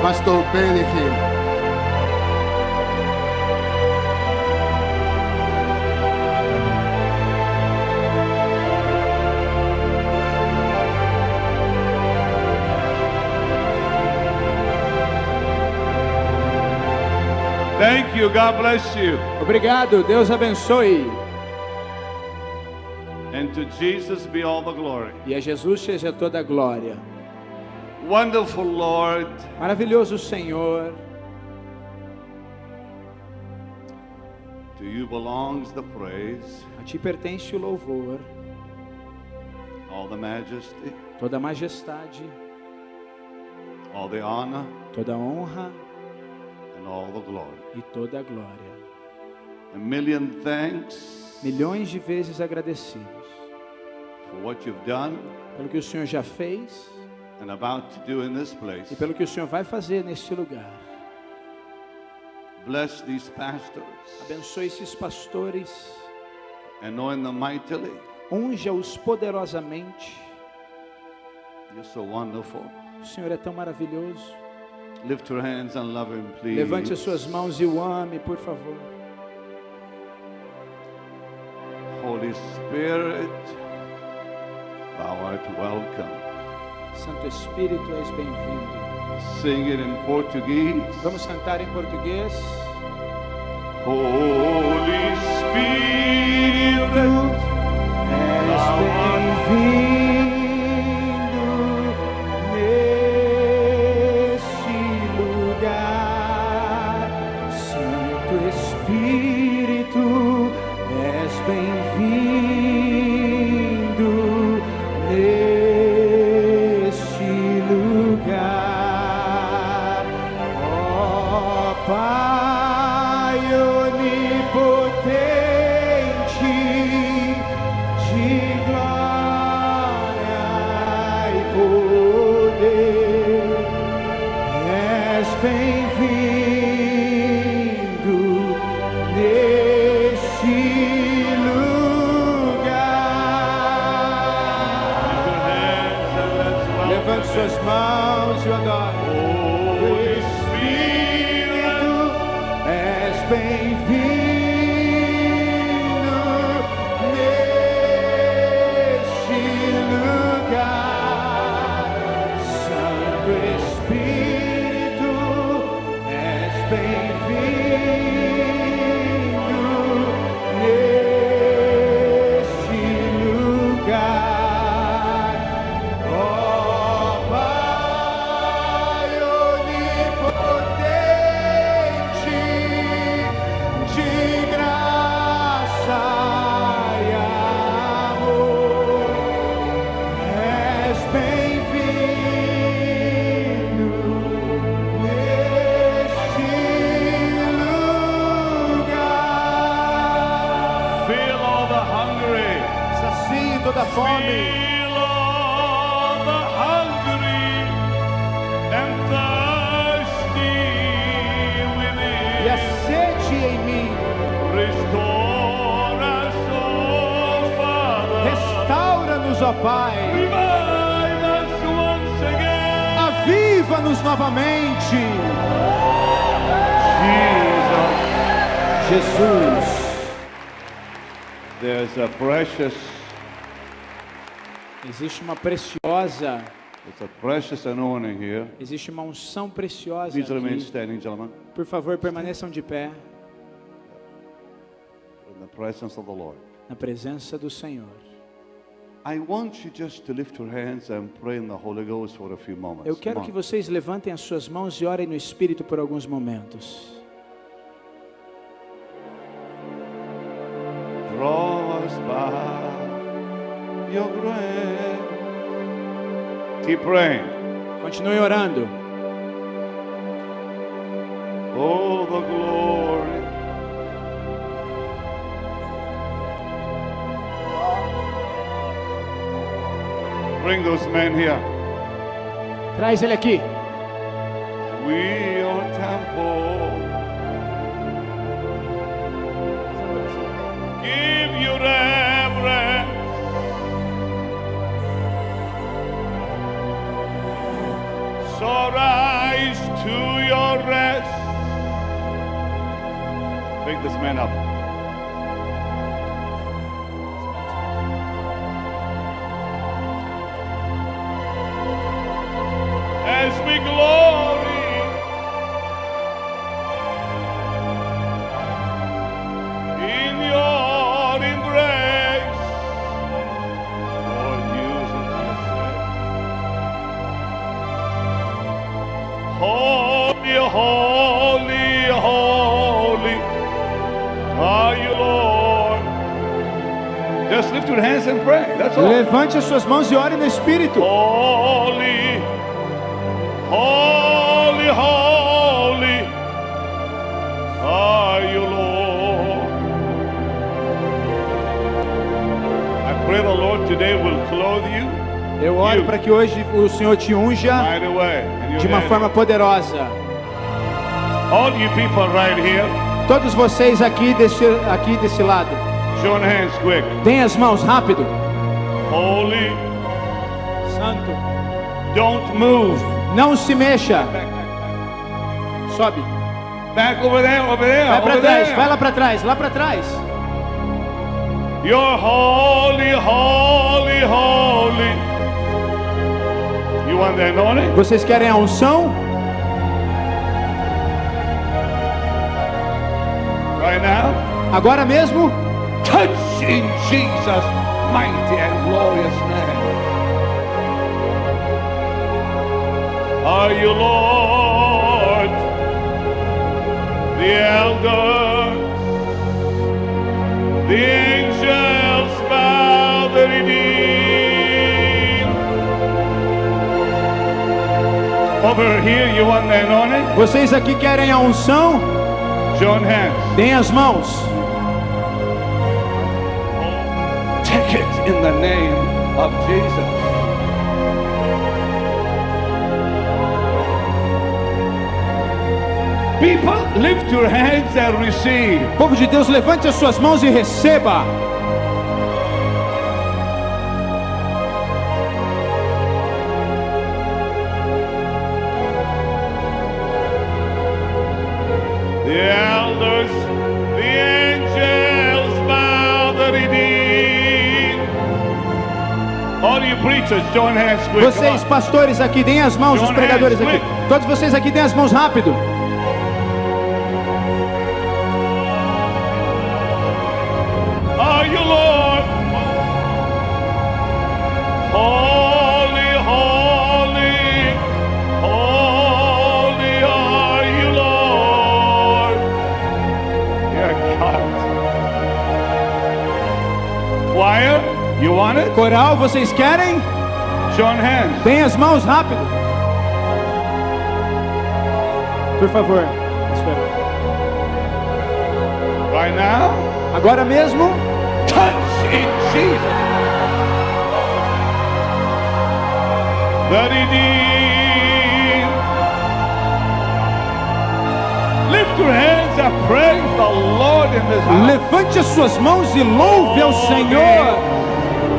Pastor Ben aqui. Thank you. God bless you. Obrigado, Deus abençoe. And to Jesus be all the glory. E a Jesus seja toda a glória. Wonderful Lord. Maravilhoso Senhor. To you belongs the praise. A ti pertence o louvor, All the majesty. toda a majestade, All the honor. toda a honra And all the glory. e toda a glória. A million thanks Milhões de vezes agradecidos for what you've done pelo que o Senhor já fez and about to do in this place. e pelo que o Senhor vai fazer neste lugar. Bless these pastors. Abençoe esses pastores, Anoint them mightily. unja-os poderosamente. You're so wonderful. O Senhor é tão maravilhoso. Lift your hands and love him, please. Levante as suas mãos e o ame, por favor. Holy Spirit, thou art welcome. Santo Espírito, és bem-vindo. Sing it in Portuguese. Vamos cantar em português. Holy Spirit, És bem-vindo neste lugar. Santo Espírito, és bem-vindo neste lugar. Ó Pai onipotente, de glória e poder, és bem-vindo neste lugar. Levante suas mãos e o adore. Holy Spirit, És bem-vindo neste lugar. Santo Espírito, és bem-vindo neste lugar. Ó Pai onipotente, de graça e amor, és bem-vindo neste lugar. feel all the hungry. Sacie toda a fome Feel all the hungry and thirsty within. e a sede em mim. Restore us, oh Father. Restaura-nos, ó Pai. Revive us once again. Aviva-nos novamente. Jesus. There's a precious, Existe uma preciosa, it's a precious anointing here. existe uma unção preciosa Please remain aqui. standing, gentlemen, Por favor, permaneçam de pé in the presence of the Lord. na presença do Senhor. I want you just to lift your hands and pray in the Holy Ghost for a few moments. Eu quero Come que on. vocês levantem as suas mãos e orem no Espírito por alguns momentos. Draw us by your grace. Keep praying. Continue orando. Oh, the glory. Bring those men here. Traz ele aqui. We are temple. Give you reverence. So rise to to your rest. Pick this man up. As we glory in your embrace, Lord, use us. Holy, holy, holy are you, Lord. Just lift your hands and pray. That's all. Levante as suas mãos e ore no Espírito. Holy, holy, holy are you, Lord. I pray the Lord today will clothe you Eu oro para que hoje o Senhor te unja right away. in your de uma hand. forma poderosa. All you people right here, Todos vocês aqui desse lado, join hands quick. deem as mãos rápido. Holy, Santo, don't move. não se mexa. Sobe. Back over there, over there, Vai para over trás, there. vai lá para trás, lá para trás. You're holy, holy, holy. You want the anointing? Vocês querem a unção? Right now? Agora mesmo? Touch in Jesus' mighty and glorious name. Are you Lord? The elders, the angels bow the redeemed. Over here, you want the anointing? Vocês aqui querem a unção? Join hands. Deem as mãos. Take it in the name of Jesus. People, lift your hands and receive. Povo de Deus, levante as suas mãos e receba. The elders, the angels bow the redeemed. All you preachers, join hands quick. Come Vocês, on. pastores aqui, deem as mãos, os Join pregadores hands, aqui. quick. Todos vocês aqui, deem as mãos rápido. Are you Lord? Holy, holy, holy are you, Lord. Dear God. Choir, you want it? Coral, vocês querem? Join hands. Deem as mãos rápido. Por favor. Espera. Right now, Agora mesmo? touch in Jesus. The redeemed. Lift your hands and praise the Lord in this house. Levante as suas mãos e louve ao Senhor.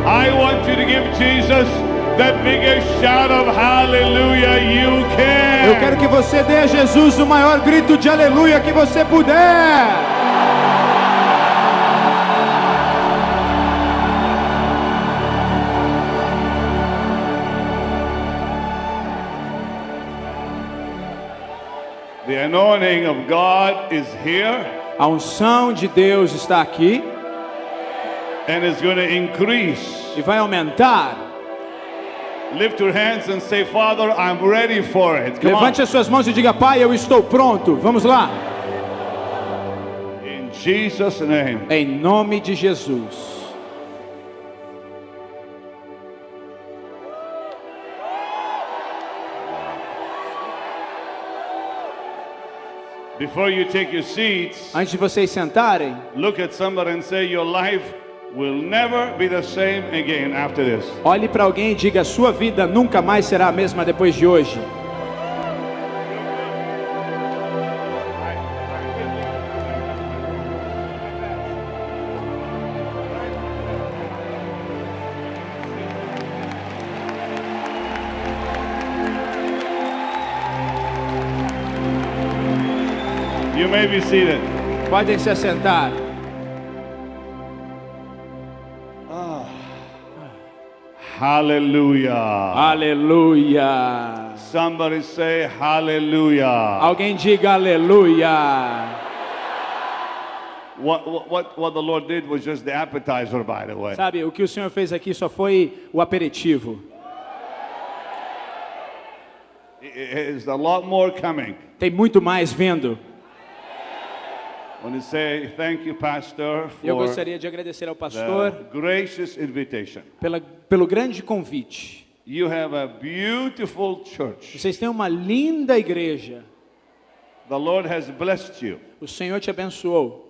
I want you to give Jesus the biggest shout of hallelujah you can. Eu quero que você dê a Jesus o maior grito de aleluia que você puder. The anointing of God is here A unção de Deus está aqui and is going to increase. e vai aumentar. Lift your hands and say, Father, I'm ready for it. Come Levante as suas mãos e diga: Pai, eu estou pronto. Vamos lá. on. In Jesus' name. Em nome de Jesus. Before you take your seats, Antes de vocês sentarem, look at somebody and say, your life will never be the same again after this. olhe para alguém e diga: sua vida nunca mais será a mesma depois de hoje. You may be seated. Podem se assentar. Hallelujah. Aleluia. Somebody say hallelujah. Alguém diga aleluia. What the Lord did was just the appetizer, by the way. Sabe, o que o Senhor fez aqui só foi o aperitivo. There's a lot more coming. Tem muito mais vindo. I want to say thank you, Pastor, Eu for gostaria de agradecer ao pastor the gracious invitation. pelo grande convite. You have a beautiful church. Vocês têm uma linda igreja. The Lord has blessed you. O Senhor te abençoou.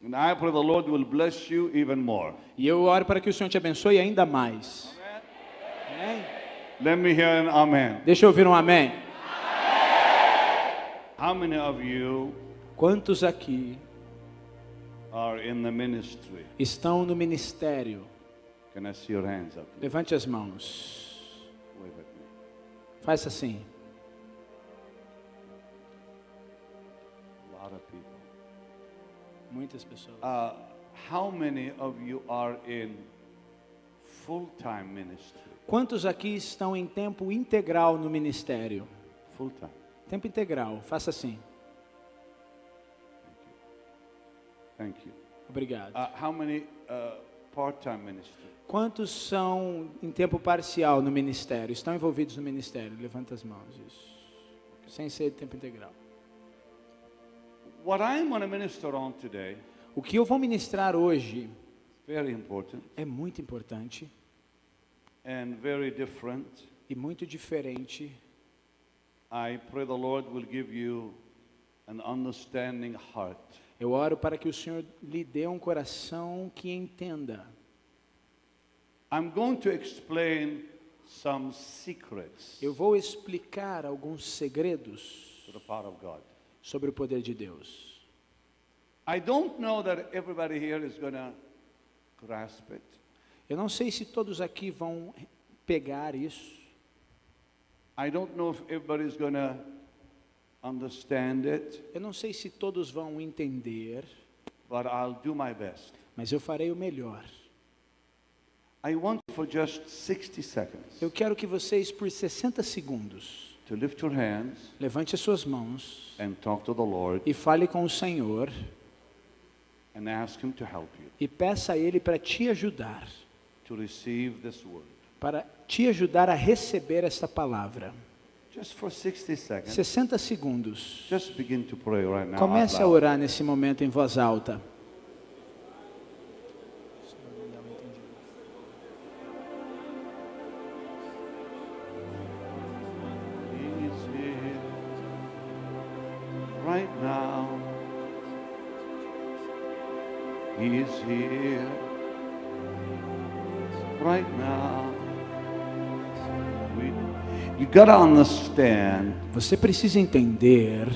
And I pray the Lord will bless you even more. E eu oro para que o Senhor te abençoe ainda mais. Amém? Let me hear an amen. Deixa eu ouvir um amém. How many of you Quantos aqui are in the ministry? estão no ministério? Can I see your hands up? Levante as mãos. Wave at me. Faça assim. A lot of people. Muitas pessoas. How many of you are in full-time ministry? Quantos aqui estão em tempo integral no ministério? Full-time. Tempo integral. Faça assim. Thank you. Obrigado. How many part-time ministry? Quantos são em tempo parcial no ministério? Estão envolvidos no ministério? Levanta as mãos. Isso. Sem ser de tempo integral. What I'm going to minister on today, O que eu vou ministrar hoje very important é muito importante and very different. e muito diferente. I pray the Lord will give you an understanding heart. Eu oro para que o Senhor lhe dê um coração que entenda. I'm going to explain some secrets Eu vou explicar alguns segredos to the power of God. sobre o poder de Deus. I don't know that everybody here is going to grasp it. Eu não sei se todos aqui vão pegar isso. I don't know if everybody is going to understand it, Eu não sei se todos vão entender, but I'll do my best. mas eu farei o melhor. I want for just 60 seconds Eu quero que vocês, por 60 segundos, to lift your hands levante as suas mãos and talk to the Lord e fale com o Senhor and ask Him to help you e peça a Ele para te ajudar, to receive this word. para te ajudar a receber esta palavra. Just for 60 seconds, 60 segundos. just begin to pray right now. Comece out a loud. orar nesse momento em voz alta. He's here right now. He is here right now. You gotta understand Você precisa entender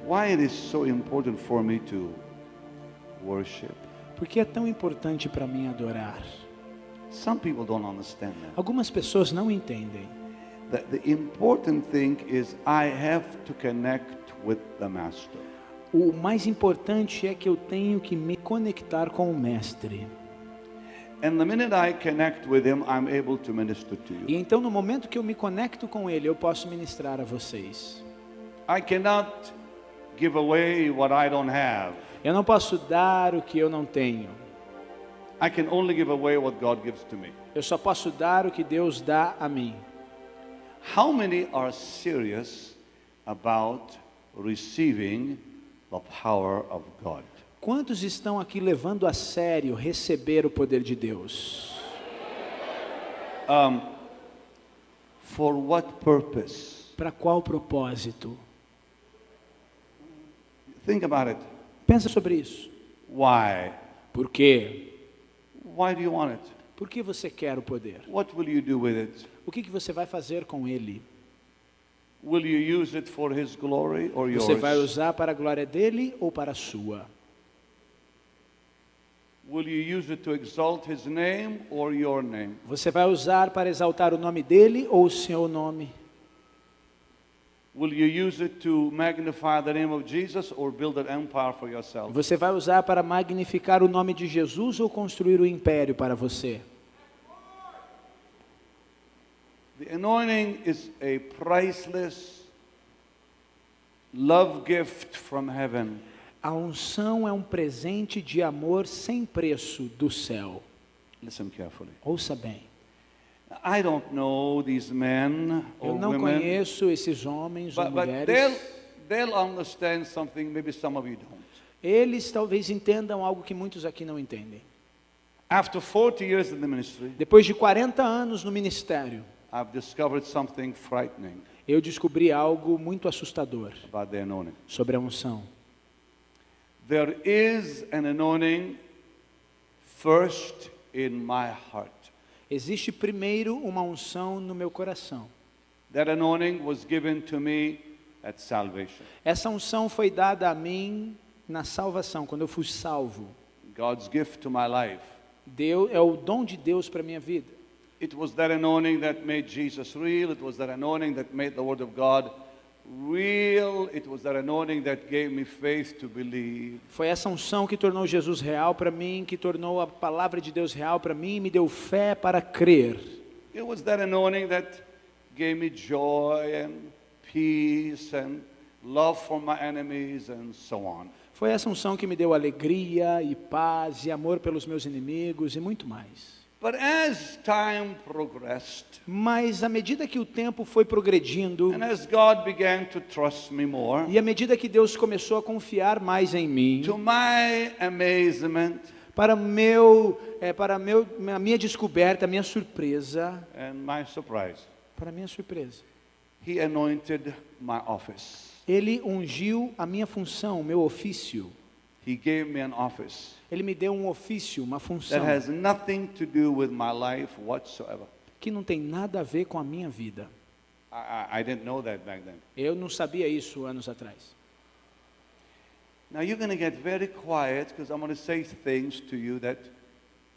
why it is so important for me to worship. por que é tão importante para mim adorar. Some people don't understand that. Algumas pessoas não entendem. The important thing is I have to connect with the Master. O mais importante é que eu tenho que me conectar com o Mestre. And the minute I connect with Him, I'm able to minister to E you. então, no momento que eu me conecto com Ele, eu posso ministrar a vocês. I cannot give away what I don't have. Eu não posso dar o que eu não tenho. I can only give away what God gives to me. Eu só posso dar o que Deus dá a mim. How many are serious about receiving the power of God? Quantos estão aqui levando a sério receber o poder de Deus? For what purpose? Para qual propósito? Think about it. Pensa sobre isso. Why? Por quê? Why do you want it? Por que você quer o poder? What will you do with it? O que você vai fazer com ele? Will you use it for His glory or yours? Você vai usar para a glória dele ou para a sua? Will you use it to exalt His name or your name? Você vai usar para exaltar o nome dele ou o seu nome? Will you use it to magnify the name of Jesus or build an empire for yourself? Você vai usar para magnificar o nome de Jesus ou construir um império para você? The anointing is a priceless love gift from heaven. A unção é um presente de amor sem preço do céu. Listen carefully. Ouça bem. I don't know these men or Eu não women, conheço esses homens ou but mulheres. they'll understand something maybe some of you don't. Eles talvez entendam algo que muitos aqui não entendem. After 40 years in the ministry, Depois de 40 anos no ministério, I've discovered something frightening eu descobri algo muito assustador about the anointing. sobre a unção. There is an anointing first in my heart. Existe primeiro uma unção no meu coração. That anointing was given to me at salvation. Essa unção foi dada a mim na salvação, quando eu fui salvo. God's gift to my life. Deus, é o dom de Deus para a minha vida. It was that anointing that made Jesus real. It was that anointing that made the Word of God real. It was that anointing that gave me faith to believe. Foi essa unção que tornou Jesus real para mim, que tornou a palavra de Deus real para mim e me deu fé para crer. It was that anointing that gave me joy and peace and love for my enemies and so on. Foi essa unção que me deu alegria e paz e amor pelos meus inimigos e muito mais. But as time progressed, Mas à medida que o tempo foi progredindo and as God began to trust me more, e à medida que Deus começou a confiar mais em mim, to my amazement para a minha descoberta, a minha surpresa, and my surprise, para a minha surpresa, He anointed my office. Ele ungiu a minha função, o meu ofício. He gave me an office Ele me deu um ofício, uma função, that has nothing to do with my life whatsoever. que não tem nada a ver com a minha vida. I didn't know that back then. Eu não sabia isso anos atrás. Now you're going to get very quiet because I'm going to say things to you that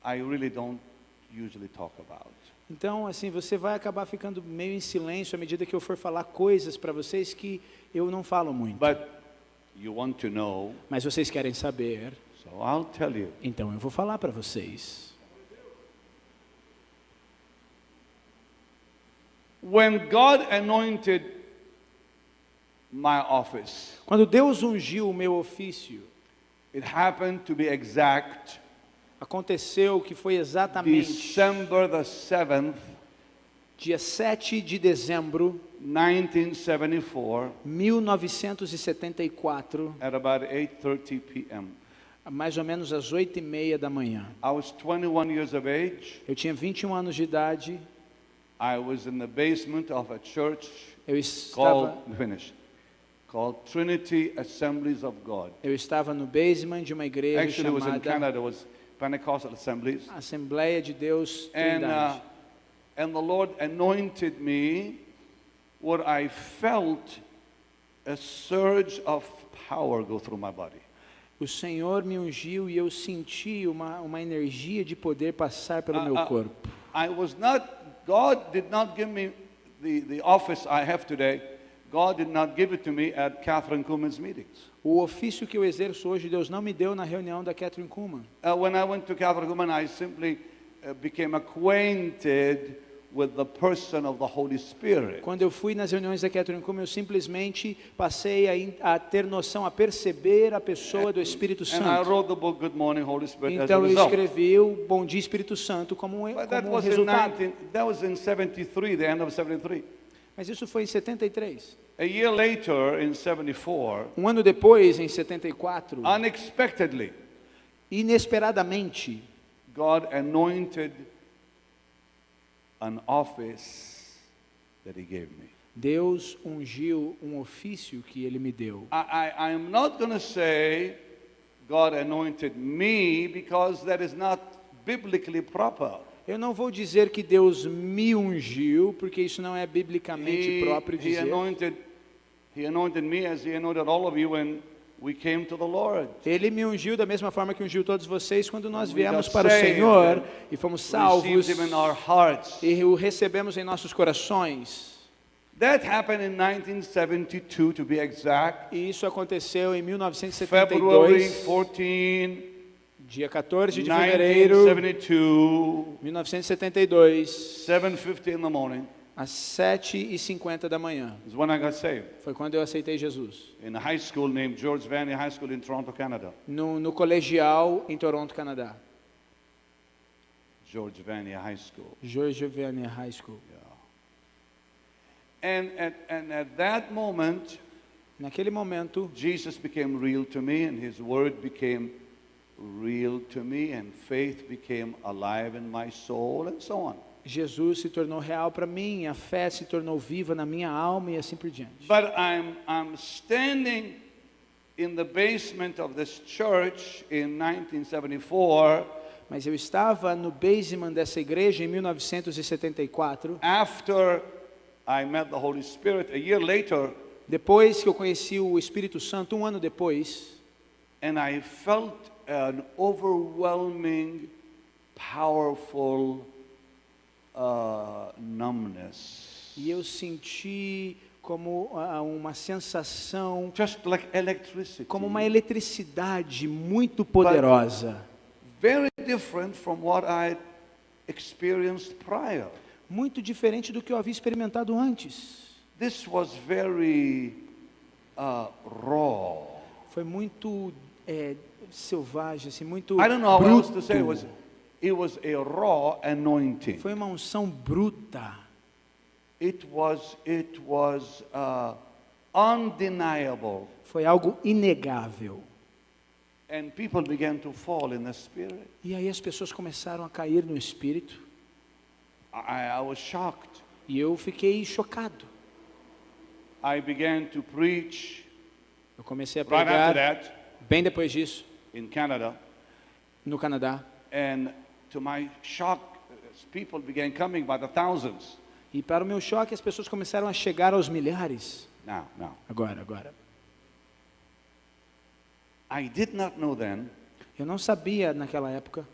I really don't usually talk about. Então, assim, você vai acabar ficando meio em silêncio à medida que eu for falar coisas para vocês que eu não falo muito. But you want to know, Mas vocês querem saber, so I'll tell you. então eu vou falar para vocês. When God anointed my office, Quando Deus ungiu o meu ofício, it happened to be exact aconteceu que foi exatamente December the 7th, dia 7 de dezembro 1974, 1974, at about 8:30 p.m. mais ou menos às 8:30 da manhã. I was 21 years of age. Eu tinha 21 anos de idade, I was in the basement of a church eu called Trinity Assemblies of God. estava no basement de uma igreja Actually, it was in chamada Canada. It was Pentecostal Assemblies. Assembleia de Deus And Trindade. and the Lord anointed me, where I felt a surge of power go through my body. O Senhor me ungiu e eu senti uma energia de poder passar pelo meu corpo. God did not give me the office I have today. God did not give it to me at Catherine Kuhlman's meetings. O ofício que eu exerço hoje, Deus não me deu na reunião da Catherine Kuhlman. When I went to Catherine Kuhlman, I simply became acquainted with the person of the Holy Spirit. Quando eu fui nas reuniões da Catherine Kuhlman, eu simplesmente passei a ter noção, a perceber a pessoa do Espírito And I Santo. wrote the book Good Morning Holy Spirit as a Então eu result. escrevi o Bom Dia Espírito Santo como But that um was resultado. that was in 73, the end of 73. Mas isso foi em 73. A year later, in 74, Um ano depois, em 74, unexpectedly, inesperadamente, God anointed an office that He gave me. Deus ungiu um ofício que Ele me deu. I'm not going to say God anointed me because that is not biblically proper. Eu não vou dizer que Deus me ungiu, porque isso não é biblicamente próprio He dizer. anointed me as He anointed all of you when we came to the Lord. Ele me ungiu da mesma forma que ungiu todos vocês quando nós We viemos got para o saved Senhor and e fomos salvos Received Him in our hearts. e o recebemos em nossos corações. That happened in 1972, to be exact. E isso aconteceu em February 1972, 14, dia 14 de fevereiro 1972, 1972, 7:50 in the morning, às 7h50 da manhã. is when I got saved. Foi quando eu aceitei Jesus. In a high school named George Vanney High School in Toronto, Canada. No colegial em Toronto, Canadá. George Vanney High School. George Vanney High School. And at that moment, Naquele momento, Jesus became real to me, and His Word became real to me, and faith became alive in my soul, and so on. Jesus se tornou real para mim, a fé se tornou viva na minha alma e assim por diante. But I'm standing in the basement of this church in 1974 Mas eu estava no basement dessa igreja em 1974, after I met the Holy Spirit a year later, depois que eu conheci o Espírito Santo, um ano depois, and I felt an overwhelming, powerful numbness. e eu senti como uma sensação, Just like electricity. como uma eletricidade muito poderosa, Very different from what I experienced prior. muito diferente do que eu havia experimentado antes. This was very raw. Foi muito selvagem, assim, muito I don't know how else to say it. bruto. It was a raw anointing. Foi uma unção bruta. It was undeniable. Foi algo inegável. And people began to fall in the Spirit. E aí as pessoas começaram a cair no Espírito. I was shocked. E eu fiquei chocado. I began to preach Eu comecei a right after pregar that bem depois disso, in Canada. no Canadá. And to my shock, people began coming by the thousands. E para o meu choque, as pessoas começaram a chegar aos milhares. Now. Agora. I did not know then Eu não sabia naquela época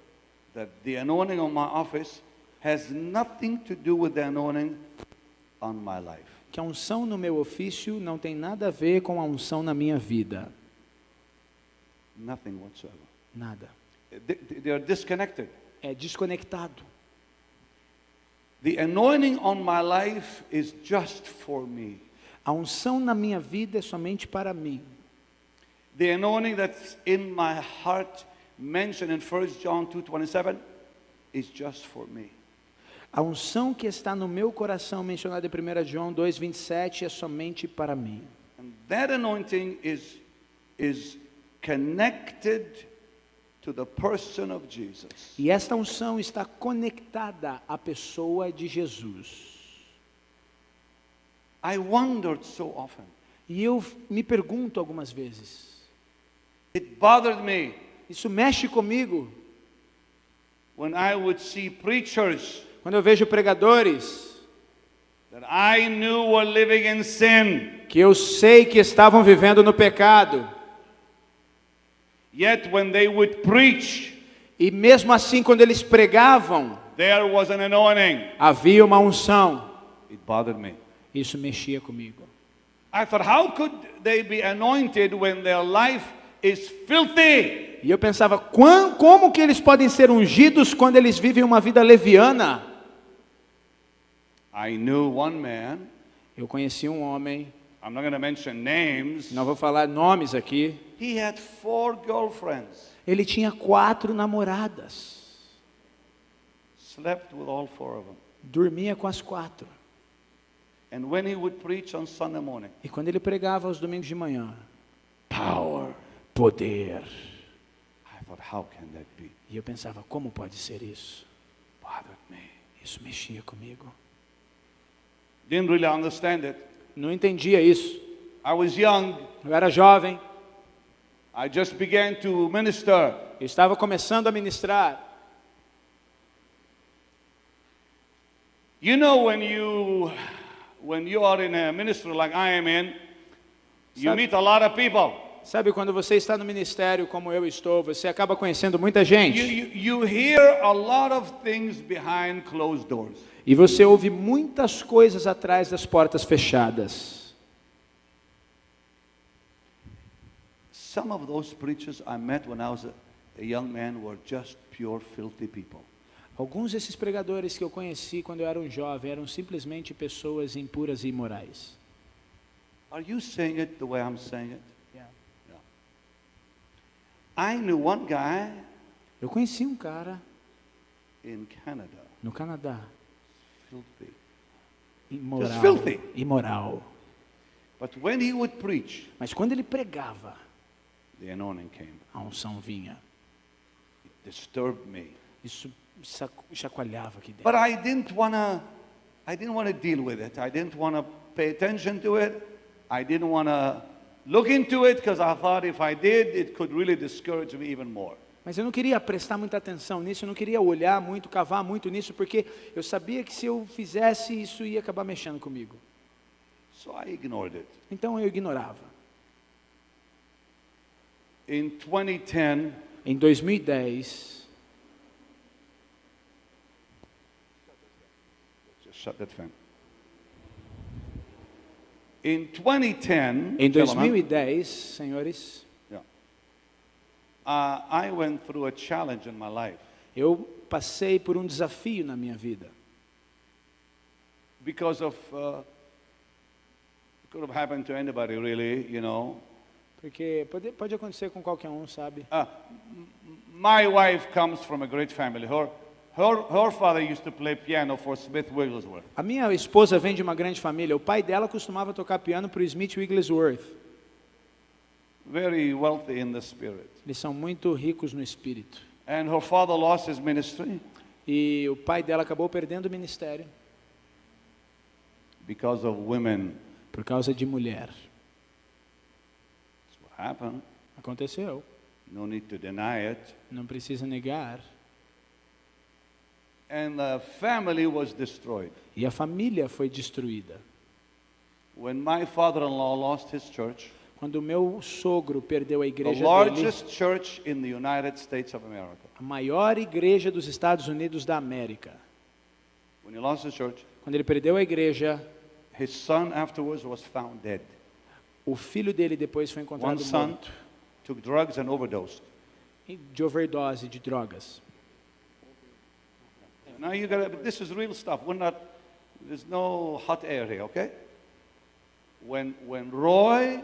that the anointing on my office has nothing to do with the anointing on my life. que a unção no meu ofício não tem nada a ver com a unção na minha vida. Nothing whatsoever. Nada. They are disconnected. É desconectado. The anointing on my life is just for me. A unção na minha vida é somente para mim. The anointing that's in my heart, mentioned in 1 John 2:27, is just for me. A unção que está no meu coração, mencionada em 1 João 2:27, é somente para mim. And that anointing is connected to the person of Jesus. E esta unção está conectada à pessoa de Jesus. I wondered so often. E eu me pergunto algumas vezes, It bothered me isso mexe comigo? when I would see preachers Quando eu vejo pregadores that I knew were living in sin, que eu sei que estavam vivendo no pecado, yet when they would preach, e mesmo assim quando eles pregavam, there was an anointing. havia uma unção. It bothered me. Isso mexia comigo. I thought, how could they be anointed when their life is filthy? E eu pensava, como que eles podem ser ungidos quando eles vivem uma vida leviana? I knew one man, Eu conheci um homem, I'm not going to mention names, não vou falar nomes aqui, he had 4 girlfriends, ele tinha 4 namoradas, slept with all 4 of them. dormia com as 4. And when he would preach on Sunday morning, E quando ele pregava aos domingos de manhã, power, poder. I thought, how can that be? E eu pensava, como pode ser isso? Bothered me. Isso mexia comigo. Didn't really understand it. Não entendia isso. I was young. Eu era jovem, I just began to minister. eu estava começando a ministrar. You know, when you are in a ministry like I am in, you Sabe- meet a lot of people. Sabe, quando você está no ministério como eu estou, você acaba conhecendo muita gente. You hear a lot of things behind closed doors. E você ouve muitas coisas atrás das portas fechadas. Some of those preachers I met when I was a young man were just pure filthy people. Alguns desses pregadores que eu conheci quando eu era um jovem eram simplesmente pessoas impuras e imorais. Are you saying it the way I'm saying it? Yeah. I knew one guy Eu conheci um cara in Canada, no Canadá, filthy. imoral, Just filthy. imoral. But when he would preach, Mas quando ele pregava, the anointing came. a unção vinha. It disturbed me. Isso chacoalhava aqui dentro. But I didn't want to deal with it. I didn't want to pay attention to it. I didn't want to look into it because I thought if I did, it could really discourage me even more. Mas eu não queria prestar muita atenção nisso, eu não queria olhar muito, cavar muito nisso, porque eu sabia que se eu fizesse isso ia acabar mexendo comigo. So I ignored it. Então eu ignorava. In 2010, Em 2010, just shut that fan. In 2010, em gentlemen, 2010, senhores, yeah, I went through a challenge in my life eu passei por um desafio na minha vida. because of it could have happened to anybody really, you know. Porque pode acontecer com qualquer um, sabe? My wife comes from a great family. Her father used to play piano for Smith Wigglesworth. A minha esposa vem de uma grande família. O pai dela costumava tocar piano para o Smith Wigglesworth. Very wealthy in the spirit. Eles são muito ricos no espírito. And her father lost his ministry E o pai dela acabou perdendo o ministério because of women. por causa de mulher. That's what happened. Aconteceu. No need to deny it. Não precisa negar. And the family was destroyed. E a família foi destruída. When my father-in-law lost his church, Quando o meu sogro perdeu a the igreja dele, largest church in the United States of America. a maior igreja dos Estados Unidos da América. When he lost his church, Quando ele perdeu a igreja, his son afterwards was found dead. o filho dele depois foi One encontrado son morto took drugs and overdosed. de overdose de drogas. Now you got this is real stuff. There's no hot air here, okay? When Roy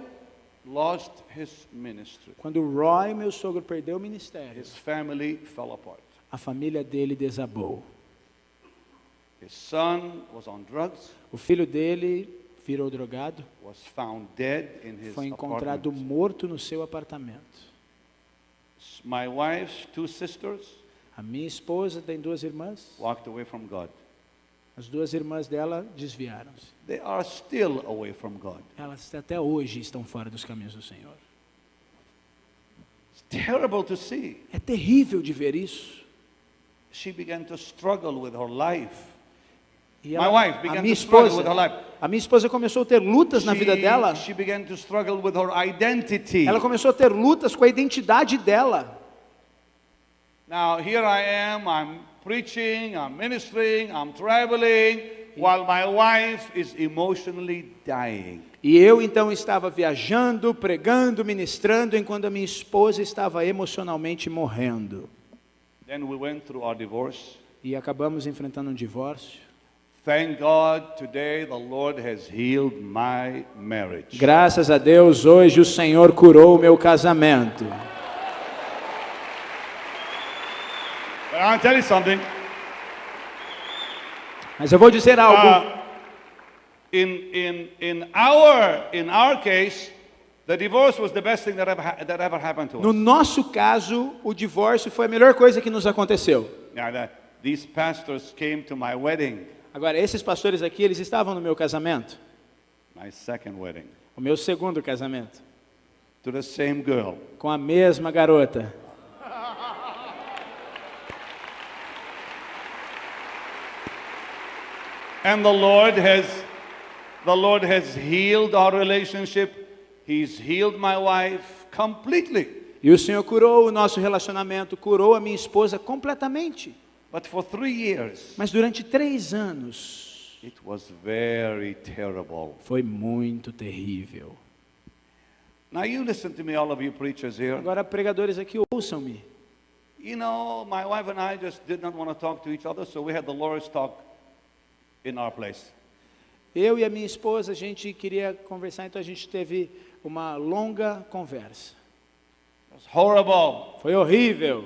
lost his ministry, Quando o Roy, meu sogro, perdeu o ministério, his family fell apart. a família dele desabou. His son was on drugs, O filho dele virou drogado, was found dead in his foi encontrado apartment. morto no seu apartamento. My wife's two sisters A minha esposa tem duas irmãs. walked away from God. As duas irmãs dela desviaram-se. They are still away from God. Elas até hoje estão fora dos caminhos do Senhor. It's terrible to see. É terrível de ver isso. She began to struggle with her life. E My wife began a minha to struggle esposa, with her life. a minha esposa começou a ter lutas na vida dela. She began to struggle with her identity. Ela começou a ter lutas com a identidade dela. Now here I am, I'm preaching, I'm ministering, I'm traveling, while my wife is emotionally dying. E eu então estava viajando, pregando, ministrando, enquanto a minha esposa estava emocionalmente morrendo. Then we went through our divorce. E acabamos enfrentando um divórcio. Thank God today the Lord has healed my marriage. Graças a Deus, hoje o Senhor curou o meu casamento. But I'll tell you something. Mas eu vou dizer algo. In our case, the divorce was the best thing that ever happened to No us. nosso caso, o divórcio foi a melhor coisa que nos aconteceu. Now, these pastors came to my wedding, Agora, esses pastores aqui, eles estavam no meu casamento. my second wedding, O meu segundo casamento. to the same girl. Com a mesma garota. And the Lord has healed our relationship. He's healed my wife completely. E o Senhor curou o nosso relacionamento, curou a minha esposa completamente. But for 3 years, Mas durante 3 anos, it was very terrible. foi muito terrível. Now you listen to me, all of you preachers here. Agora, pregadores aqui, ouçam-me. You know, my wife and I just did not want to talk to each other, so we had the Lord's talk in our place. Eu e a minha esposa, a gente queria conversar, então a gente teve uma longa conversa. It was horrible. Foi horrível.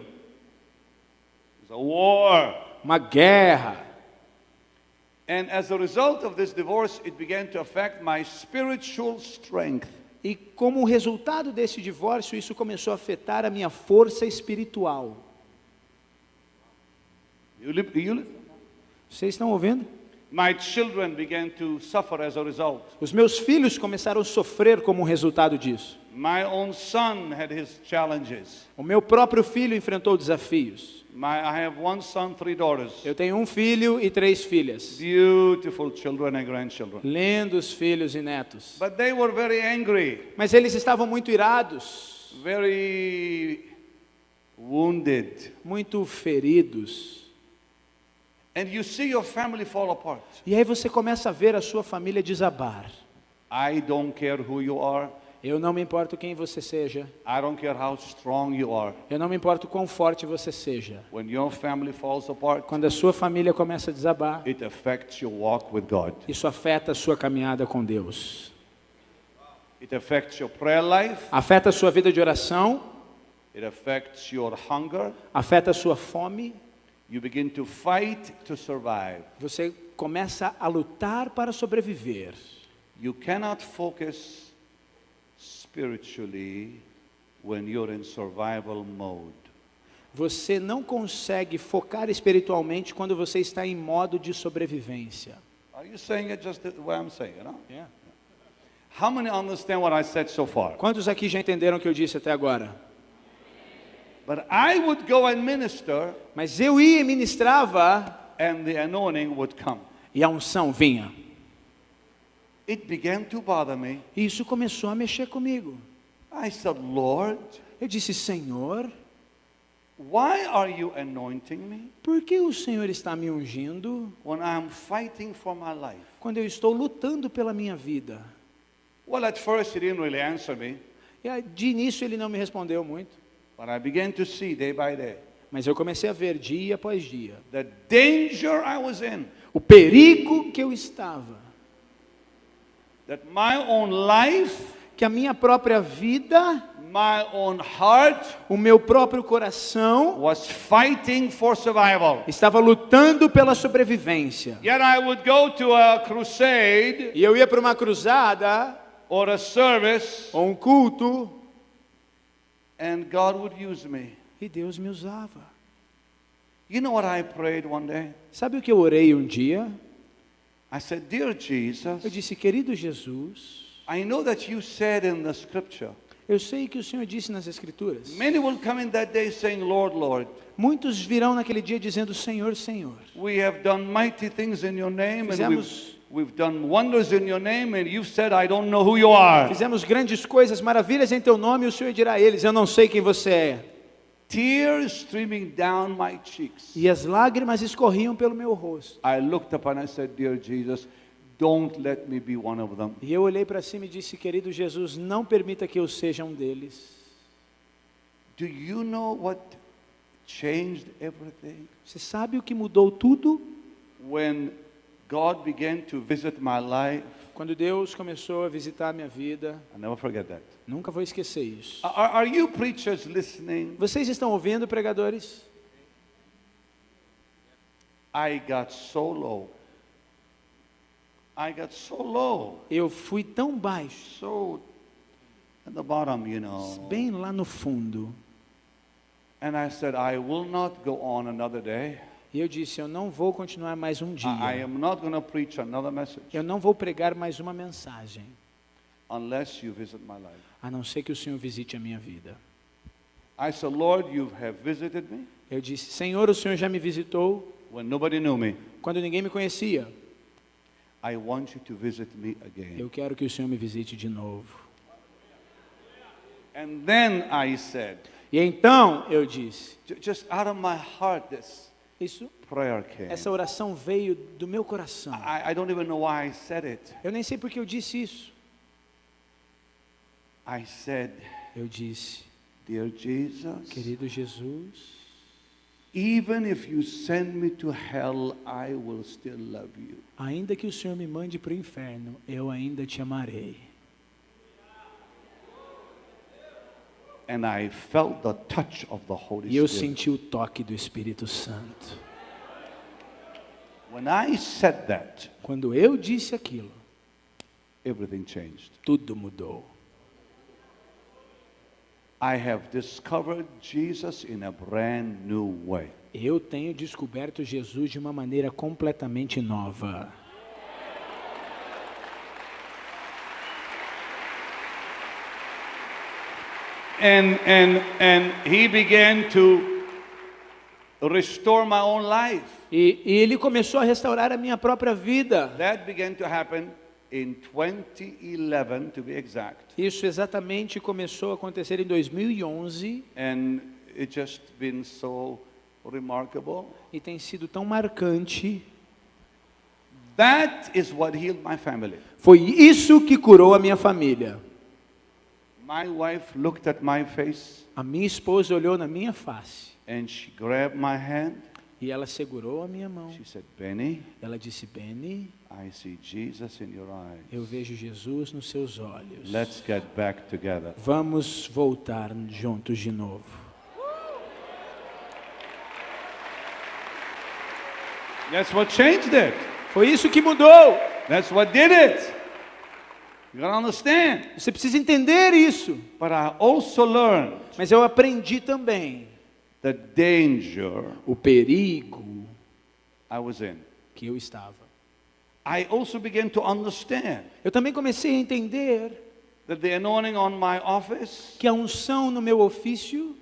It was a war. Uma guerra. And as a result of this divorce, it began to affect my spiritual strength. E como resultado desse divórcio, isso começou a afetar a minha força espiritual. Vocês estão ouvindo? My children began to suffer as a result. Os meus filhos começaram a sofrer como resultado disso. My own son had his challenges. O meu próprio filho enfrentou desafios. I have one son, 3 daughters. Eu tenho um filho e 3 filhas. Beautiful children and grandchildren. Lindos filhos e netos. But they were very angry, Mas eles estavam muito irados, very wounded. muito feridos. And you see your family fall apart. E aí você começa a ver a sua família desabar. I don't care who you are. Eu não me importo quem você seja. I don't care how strong you are. Eu não me importo quão forte você seja. When your family falls apart, Quando a sua família começa a desabar, it affects your walk with God. isso afeta a sua caminhada com Deus. It affects your prayer life. Afeta a sua vida de oração, It affects your hunger. afeta a sua fome. You begin to fight to survive. Você começa a lutar para sobreviver. You cannot focus spiritually when you're in survival mode. Você não consegue focar espiritualmente quando você está em modo de sobrevivência. Are you saying it just the way I'm saying it? No? How many understand what I said so far? Quantos aqui já entenderam o que eu disse até agora? But I would go and minister, Mas eu ia e ministrava and the anointing would come. e a unção vinha. It began to bother me. E isso começou a mexer comigo. I said, Lord, Eu disse, Senhor, why are you anointing me por que o Senhor está me ungindo when I'm fighting for my life? quando eu estou lutando pela minha vida? Well, at first he didn't really answer me, E aí, de início ele não me respondeu muito, but I began to see day by day mas eu comecei a ver dia após dia the danger I was in, o perigo que eu estava, that my own life, que a minha própria vida, my own heart o meu próprio coração was fighting for survival. estava lutando pela sobrevivência. Yet I would go to a crusade E eu ia para uma cruzada or a service, ou um culto and God would use me. e Deus me usava. You know what I prayed one day? Sabe o que eu orei um dia? I said, Dear Eu Jesus, disse, querido Jesus, I know that you said in the scripture, eu sei que o Senhor disse nas Escrituras. many will come in that day saying, Lord, Lord, Muitos virão naquele dia dizendo, Senhor, Senhor. we have done mighty things in your name, and Fizemos- we've done wonders in your name, and you've said, I don't know who you are. Fizemos grandes coisas, maravilhas em teu nome, e o Senhor dirá a eles, eu não sei quem você é. Tears streaming down my cheeks. E as lágrimas escorriam pelo meu rosto. I looked up and I said, Dear Jesus, don't let me be one of them. E eu olhei para cima e disse, querido Jesus, não permita que eu seja um deles. Do you know what changed everything? Você sabe o que mudou tudo? When God began to visit my life, Quando Deus começou a visitar a minha vida, I'll never forget that. nunca vou esquecer isso. Are you preachers listening? Vocês estão ouvindo, pregadores? I got so low. I got so low. Eu fui tão baixo, So at the bottom, you know. bem lá no fundo. And I said, I will not go on another day. E eu disse, eu não vou continuar mais um I dia. am not going to preach another message Eu não vou pregar mais uma mensagem, unless you visit my life. a não ser que o Senhor visite a minha vida. I said, Lord, you have visited me Eu disse, Senhor, o Senhor já me visitou when nobody knew me. quando ninguém me conhecia. I want you to visit me again. Eu quero que o Senhor me visite de novo. And then I said, E então eu disse, just out of my heart, this isso, prayer came. essa oração veio do meu coração. I don't even know why I said it. Eu nem sei porque eu disse isso. I said, Eu disse, dear Jesus, querido Jesus, even if you send me to hell, I will still love you. ainda que o Senhor me mande para o inferno, eu ainda te amarei. And I felt the touch of the Holy E eu Spirit. senti o toque do Espírito Santo. When I said that, Quando eu disse aquilo, everything changed. tudo mudou. I have discovered Jesus in a brand new way. Eu tenho descoberto Jesus de uma maneira completamente nova. And he began to restore my own life. E ele começou a restaurar a minha própria vida. That began to happen in 2011, to be exact. Isso exatamente começou a acontecer em 2011 And it's just been so remarkable. e tem sido tão marcante. That is what healed my family. Foi isso que curou a minha família. My wife looked at my face A minha esposa olhou na minha face and she grabbed my hand. e ela segurou a minha mão. She said, Benny, Ela disse, Benny, I see Jesus in your eyes. eu vejo Jesus nos seus olhos. Let's get back together. Vamos voltar juntos de novo. That's what changed it. Foi isso que mudou. That's what did it. You gotta understand. Você precisa entender isso. But I also learned Mas eu aprendi também the danger o perigo I was in. que eu estava. I also began to understand Eu também comecei a entender that the anointing on my office que a unção no meu ofício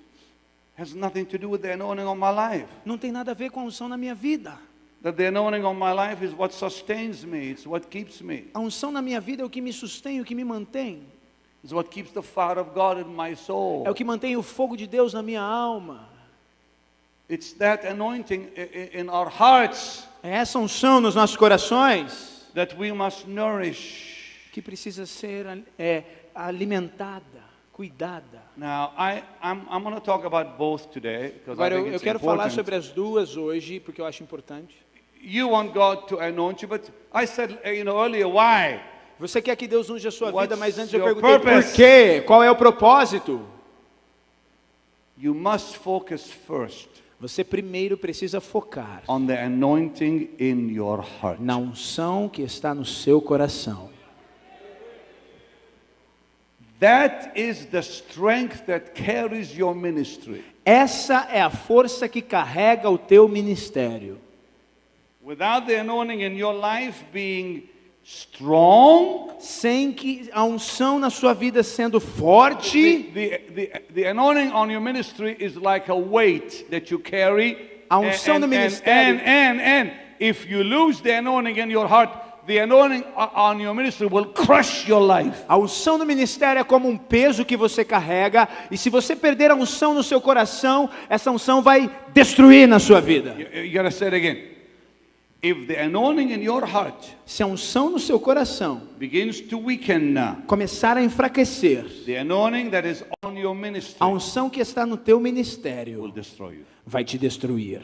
has nothing to do with the anointing on my life. não tem nada a ver com a unção na minha vida. That the anointing on my life is what sustains me. It's what keeps me. A unção na minha vida é o que me sustém, o que me mantém. It's what keeps the fire of God in my soul. É o que mantém o fogo de Deus na minha alma. It's that anointing in our hearts É essa unção nos nossos corações that we must nourish. que precisa ser alimentada, cuidada. Now, I'm going to talk about both today because I Agora, think eu it's quero falar important. sobre as duas hoje, porque eu acho importante. You want God to anoint you, but I said, earlier, why? Você quer que Deus unja a sua vida, What's mas antes eu your perguntei purpose? por quê? Qual é o propósito? You must focus first Você primeiro precisa focar on the anointing in your heart. na unção que está no seu coração. That is the strength that carries your ministry. Essa é a força que carrega o teu ministério. Without the anointing in your life being strong, Sem que a unção na sua vida sendo forte, the anointing on your ministry is like a weight that you carry. A unção no ministério. And if you lose the anointing in your heart, the anointing on your ministry will crush your life. a unção no ministério é como um peso que você carrega, e se você perder a unção no seu coração, essa unção vai destruir na sua vida. You gotta say it again. If the anointing in your heart Se a unção no seu coração begins to weaken, começar a enfraquecer, the anointing that is on your ministry a unção que está no teu will ministério destroy you. vai te destruir.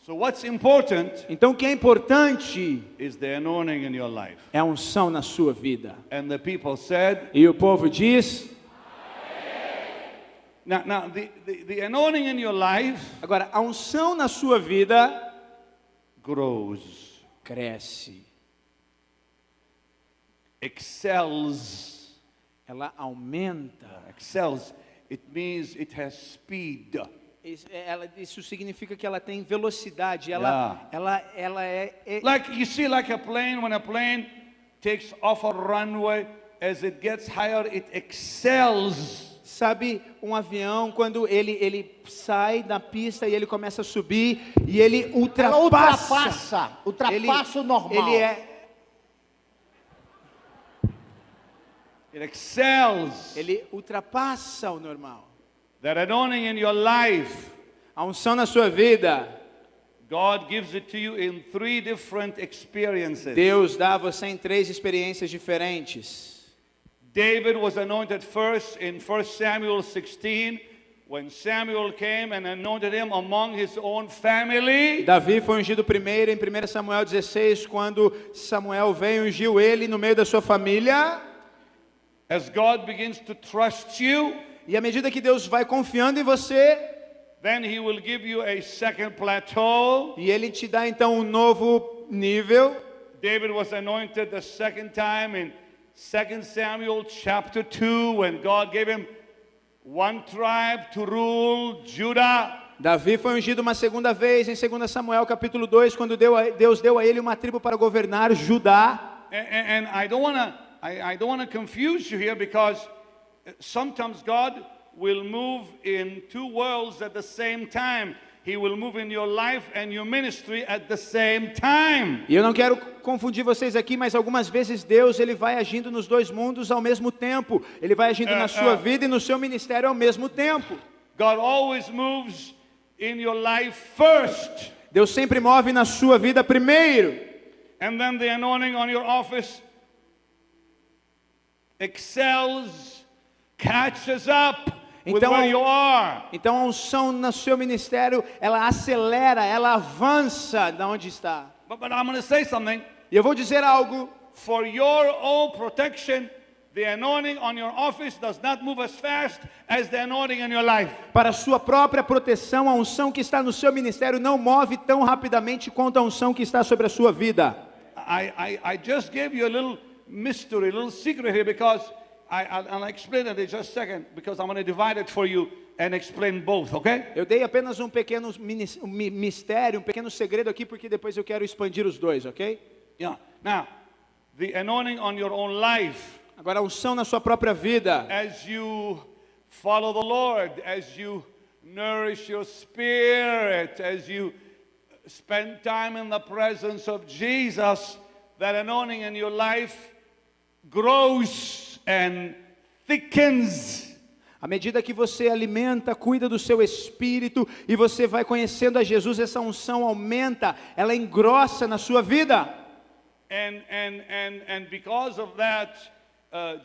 So what's important Então o que é importante is the anointing in your life. é a unção na sua vida. And the people said, E o povo diz, now the anointing in your life agora a unção na sua vida grows, cresce, excels. ela aumenta. Excels. It means it has speed. Isso significa que ela tem velocidade, ela é Like you see, like a plane, when a plane takes off a runway, as it gets higher, it excels. sabe, um avião quando ele sai da pista e ele começa a subir e ele ultrapassa Ultrapassa o normal. Ele é It excels. Ele ultrapassa o normal. That anointing in your life, A unção na sua vida, God gives it to you in 3 different experiences. Deus dá a você em 3 experiências diferentes. David was anointed first in 1 Samuel 16 when Samuel came and anointed him among his own family. Davi foi ungido primeiro em 1 Samuel 16, quando Samuel veio e ungiu ele no meio da sua família. As God begins to trust you, E à medida que Deus vai confiando em você, then he will give you a second plateau. e Ele te dá então um novo nível. David was anointed the second time in 2 Samuel chapter 2 when God gave him one tribe to rule Judah. Davi foi ungido uma segunda vez em 2 Samuel capítulo 2, quando Deus deu a ele uma tribo para governar Judá. And I don't want to confuse you here because sometimes God will move in 2 worlds at the same time. He will move in your life and your ministry at the same time. E eu não quero confundir vocês aqui, mas algumas vezes Deus ele vai agindo nos 2 mundos ao mesmo tempo. Ele vai agindo na sua vida e no seu ministério ao mesmo tempo. God always moves in your life first. Deus sempre move na sua vida primeiro. And then the anointing on your office excels, catches up with Então, where you are. Então a unção no seu ministério, ela acelera, ela avança de onde está. But I'm going to say something. E eu vou dizer algo. For your own protection, the anointing on your office does not move as fast as the anointing in your life. Para a sua própria proteção, a unção que está no seu ministério não move tão rapidamente quanto a unção que está sobre a sua vida. I just gave you a little mystery, a little secret here because I'll explain it in just a second because I'm going to divide it for you and explain both, okay? Eu dei apenas um pequeno mistério, um pequeno segredo aqui, porque depois eu quero expandir os dois, ok? Yeah. Now, the anointing on your own life. Agora a unção na sua própria vida. As you follow the Lord, as you nourish your spirit, as you spend time in the presence of Jesus, that anointing in your life grows and thickens. À medida que você alimenta, cuida do seu espírito e você vai conhecendo a Jesus, essa unção aumenta, ela engrossa na sua vida. And because of that,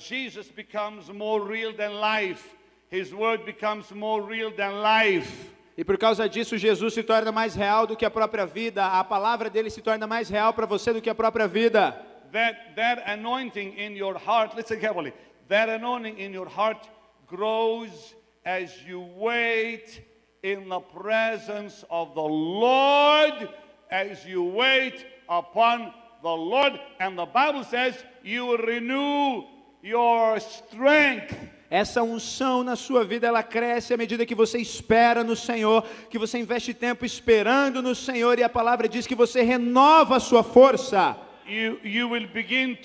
Jesus becomes more real than life. His word becomes more real than life. E por causa disso, Jesus se torna mais real do que a própria vida. A palavra dele se torna mais real para você do que a própria vida. That anointing in your heart, listen carefully. That anointing in your heart grows as you wait in the presence of the Lord, as you wait upon the Lord. And the Bible says you will renew your strength. Essa unção na sua vida, ela cresce à medida que você espera no Senhor, que você investe tempo esperando no Senhor, e a palavra diz que você renova a sua força. You'll begin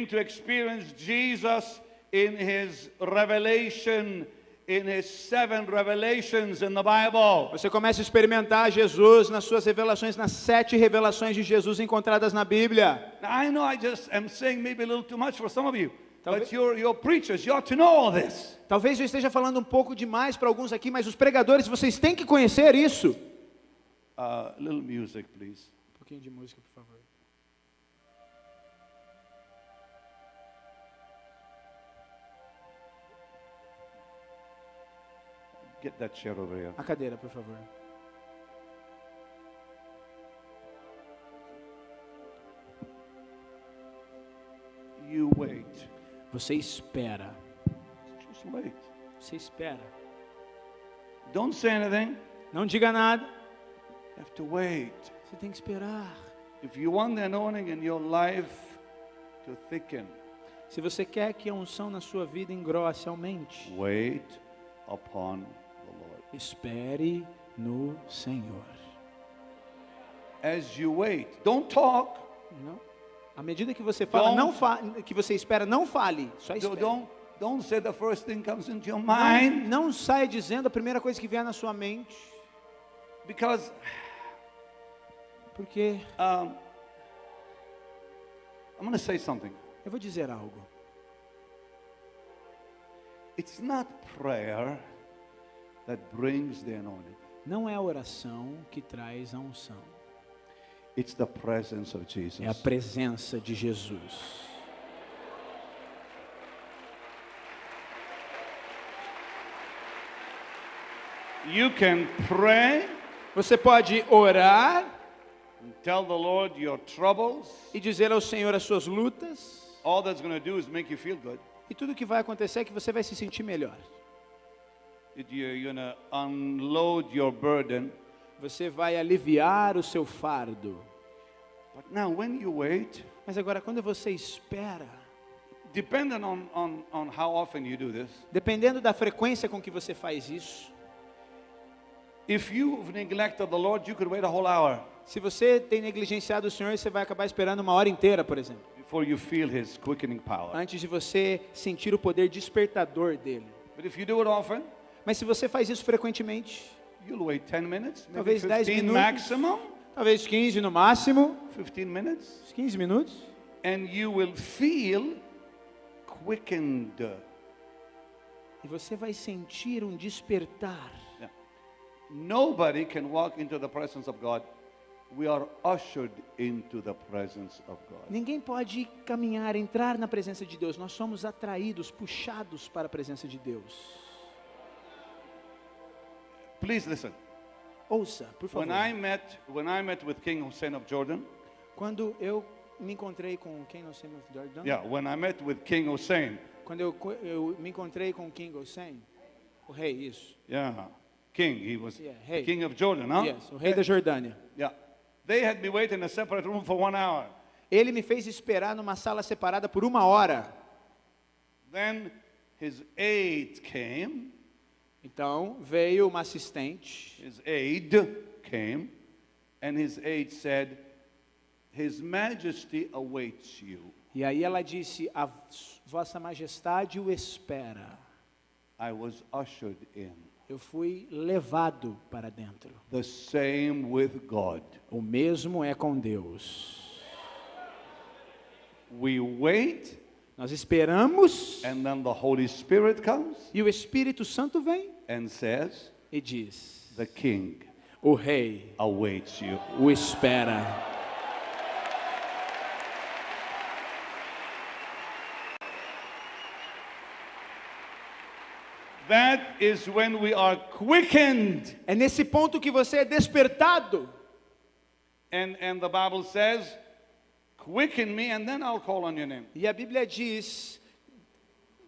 to experience Jesus in his revelation, in his 7 revelations in the Bible. Você começa a experimentar Jesus nas suas revelações, nas 7 revelações de Jesus encontradas na Bíblia. Now, I know I just am saying maybe a little too much for some of you. But you're preachers, you ought to know all this. Talvez eu esteja falando um pouco demais para alguns aqui, mas os pregadores, vocês têm que conhecer isso. Little music, please. Um pouquinho de música, por favor. Get that chair over here. A cadeira, por favor. You wait. Você espera. Just wait. Você espera. Don't say anything. Não diga nada. You have to wait. Você tem que esperar. If you want the anointing in your life to thicken, Se você quer que a unção na sua vida engrosse, aumente. wait upon the Lord. Espere no Senhor. As you wait, don't talk. Não? À medida que você fala, que você espera, não fale. Só espere. Don't say the first thing comes into your mind. Não saia dizendo a primeira coisa que vier na sua mente. Because Porque I'm going to say something. eu vou dizer algo. It's not prayer that brings the anointing. Não é a oração que traz a unção. It's the presence of Jesus. É a presença de Jesus. You can pray Você pode orar and tell the Lord your troubles. e dizer ao Senhor as suas lutas. All that's going to do is make you feel good. E tudo que vai acontecer é que você vai se sentir melhor. You're going to unload your burden. Você vai aliviar o seu fardo. But now when you wait, Mas agora, quando você espera, depending on how often you do this, dependendo da frequência com que você faz isso, if you've neglected the Lord, you could wait a whole hour se você tem negligenciado o Senhor, você vai acabar esperando uma hora inteira, por exemplo, before you feel His quickening power. antes de você sentir o poder despertador dele. But if you do it often, Mas se você faz isso frequentemente, you'll wait 10 minutes, maybe talvez 10 15 minutos, maximum, talvez 15 no máximo, 15 minutes, uns 15 minutos, and you will feel quickened. e você vai sentir um despertar. Yeah. Nobody can walk into the presence of God. We are ushered into the presence of God. Ninguém pode caminhar, entrar na presença de Deus. Nós somos atraídos, puxados para a presença de Deus. Please listen. Ouça, por favor. When I met with King Hussein of Jordan, Quando eu me encontrei com King Hussein of Jordan, yeah, when I met with King Hussein, quando eu me encontrei com King Hussein, o rei, isso. yeah, king, he was Yeah, hey. king of Jordan, huh? Yes, o rei da Jordânia. Yeah, they had me wait in a separate room for 1 hour. Ele me fez esperar numa sala separada por 1 hora. Then his aide came. Então veio uma assistente, His aide came, and his aide said, "His Majesty awaits you." e aí ela disse: a Vossa Majestade o espera. I was ushered in. Eu fui levado para dentro. The same with God. O mesmo é com Deus. We wait, Nós esperamos and then the Holy Spirit comes e o Espírito Santo vem and says, e diz: "The King o rei awaits you." o espera. That is when we are quickened. É nesse ponto que você é despertado. And the Bible says, "Quicken me, and then I'll call on your name." E a Bíblia diz: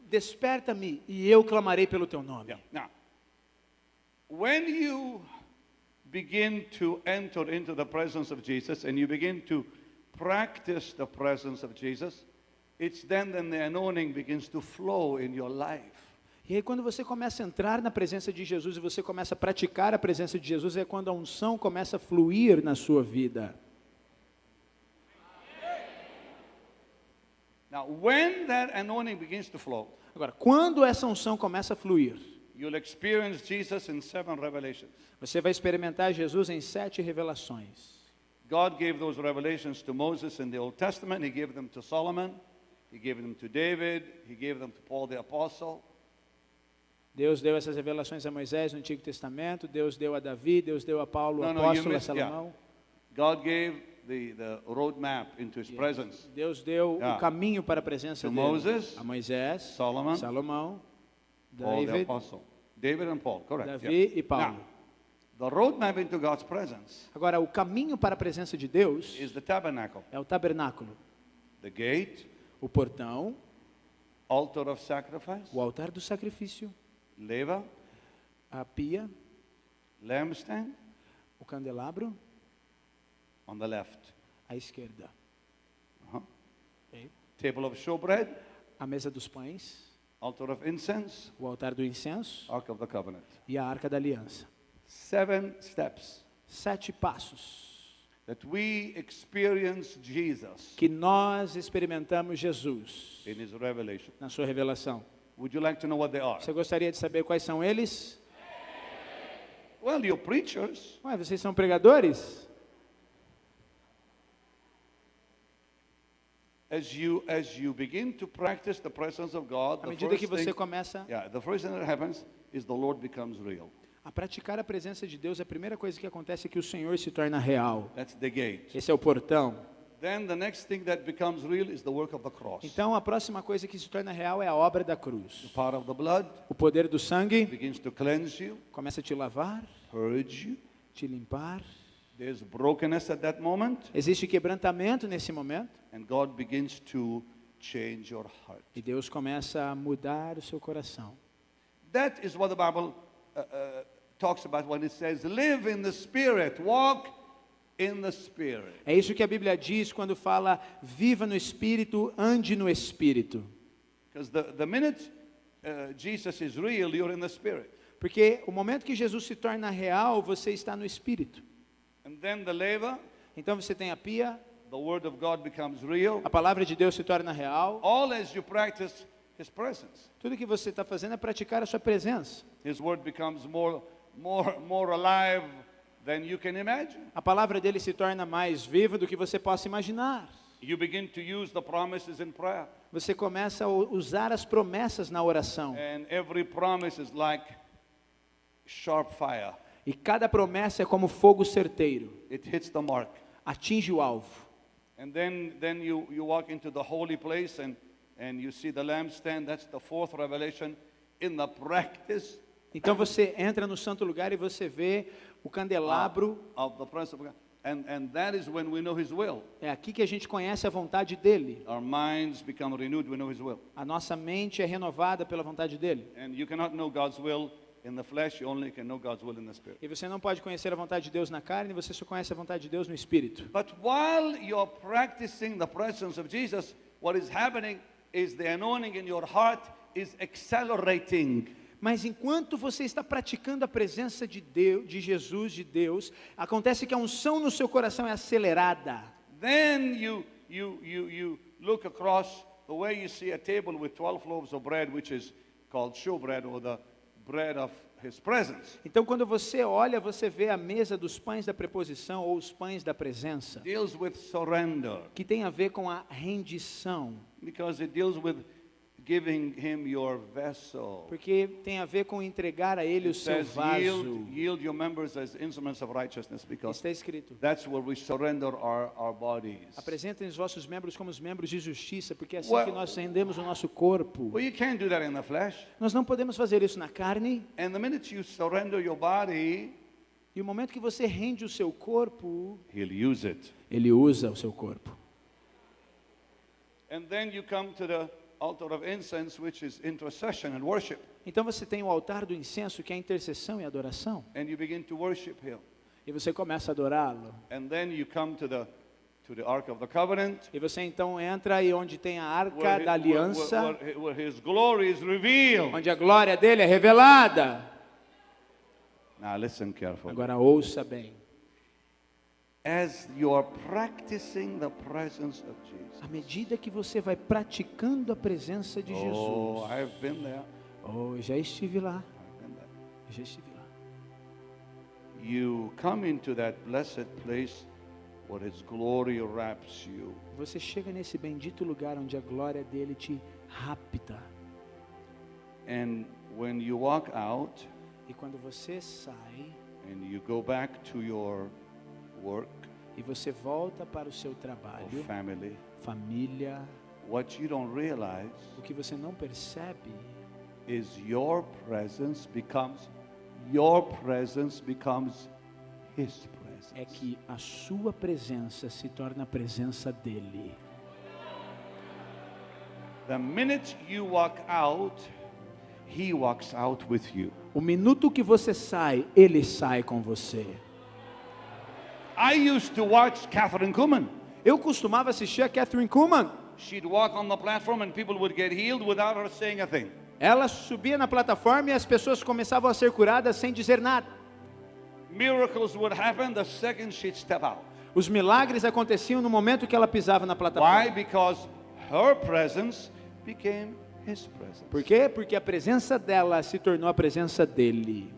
desperta-me e eu clamarei pelo teu nome. Yeah. Now, when you begin to enter into the presence of Jesus and you begin to practice the presence of Jesus, it's then the anointing begins to flow in your life. E aí quando você começa a entrar na presença de Jesus e você começa a praticar a presença de Jesus, é quando a unção começa a fluir na sua vida. Now, when that anointing begins to flow, Agora, quando essa unção começa a fluir, you'll experience Jesus in 7 revelations. você vai experimentar Jesus em 7 revelações. God gave those revelations to Moses in the Old Testament. He gave them to Solomon. He gave them to David. He gave them to Paul the Apostle. Deus deu essas revelações a Moisés no Antigo Testamento, Deus deu a Davi, Deus deu a Paulo, o apóstolo, a Salomão. God gave the roadmap into His presence. Deus deu Yeah. o caminho para a presença To dele. Moses, A Moisés, Solomon, Salomão, Paul the David, Apostle. David and Paul, correct. Davi yeah. e Paulo. Now, the roadmap into God's presence Agora, o caminho para a presença de Deus is the tabernacle, é o tabernáculo, the gate, o portão, altar of sacrifice, o altar do sacrifício, laver, a pia, lampstand o candelabro, on the left, à esquerda, ok? table of showbread, A mesa dos pães, altar of incense, o altar do incenso Ark of the Covenant. e a arca da aliança. 7 steps 7 passos that we experience Jesus que nós experimentamos Jesus in His revelation. na sua revelação. Would you like to know what they are? Você gostaria de saber quais são eles? Well, you're preachers. Ué, vocês são pregadores? as you begin to practice the presence of God, À medida que você começa the first thing that happens is the Lord becomes real. a praticar a presença de Deus, a primeira coisa que acontece é que o Senhor se torna real. That's the gate. Esse é o portão. Then the next thing that becomes real is the work of the cross. Então, a próxima coisa que se torna real é a obra da The cruz. power of the blood O poder do sangue begins to cleanse you, começa a te lavar, purge you. te limpar. There's brokenness at that moment, Existe quebrantamento nesse momento and God begins to change your heart. e Deus começa a mudar o seu coração. That is what the Bible talks about when it says, live in the Spirit, walk in the Spirit. É isso que a Bíblia diz quando fala viva no Espírito, ande no Espírito. Because the minute Jesus is real, you're in the Spirit. Porque o momento que Jesus se torna real, você está no Espírito. And then the laver, Então você tem a pia, the Word of God becomes real. a palavra de Deus se torna real. All as you practice His presence. Tudo que você está fazendo é praticar a sua presença. His Word becomes more alive than you can imagine. A palavra dele se torna mais viva do que você possa imaginar. You begin to use the promises in prayer. Você começa a usar as promessas na oração. And every promise is like sharp fire. E cada promessa é como fogo certeiro. It hits the mark. Atinge o alvo. And then you walk into the holy place and you see the lampstand. That's the fourth revelation in the practice Então você entra no santo lugar e você vê o candelabro. of the presence of God. And that is when we know His will. É aqui que a gente conhece a vontade dele. Our minds become renewed, we know His will. A nossa mente é renovada pela vontade dele. And you cannot know God's will in the flesh, you only can know God's will in the Spirit. E você não pode conhecer a vontade de Deus na carne, você só conhece a vontade de Deus no Espírito. But while you're practicing the presence of Jesus, what is happening is the anointing in your heart is accelerating. Mas enquanto você está praticando a presença de Deus, de Jesus, de Deus, acontece que a unção no seu coração é acelerada. Then you look across the way you see a table with 12 loaves of bread, which is called showbread, or the bread of His presence. Então, quando você olha, você vê a mesa dos pães da preposição ou os pães da presença, Deals with surrender, que tem a ver com a rendição, because it deals with giving Him your vessel. porque tem a ver com entregar a Ele o It seu says, vaso. yield your members as instruments of righteousness, because Está escrito: that's where we surrender our bodies. apresentem os vossos membros como os membros de justiça, porque é assim Well- que nós rendemos o nosso corpo. Well, you can't do that in the flesh. Nós não podemos fazer isso na carne. And the minute you surrender your body, E o momento que você rende o seu corpo, He'll use it. Ele usa o seu corpo. And then you come to the altar of incense, which is intercession and worship. Então você tem o altar do incenso, que é a intercessão e adoração, And you begin to worship Him. e você começa a adorá-lo. And then you come to the Ark of the Covenant, E você então entra aí onde tem a arca where, da aliança, where His glory is revealed. onde a glória dele é revelada. Now listen carefully. Agora ouça bem. As you are practicing the presence of Jesus. À medida que você vai praticando a presença de Oh, Jesus. I've been there. Oh, eu já estive lá. I've been there. Eu já estive lá. You come into that blessed place where His glory wraps you. Você chega nesse bendito lugar onde a glória dele te rapta. And when you walk out E quando você sai and you go back to your work e você volta para o seu or trabalho, family, família, what you don't realize o que você não percebe is your presence becomes His presence. é que a sua presença se torna a presença dele. The minute you walk out, He walks out with you. O minuto que você sai, ele sai com você. I used to watch Catherine Kuhlman. Eu costumava assistir a Catherine Kuhlman. She'd walk on the platform and people would get healed without her saying a thing. Ela subia na plataforma e as pessoas começavam a ser curadas sem dizer nada. Miracles would happen the second she'd step out. Os milagres aconteciam no momento que ela pisava na Why? plataforma. Because her presence became His presence. Por quê? Porque a presença dela se tornou a presença dele.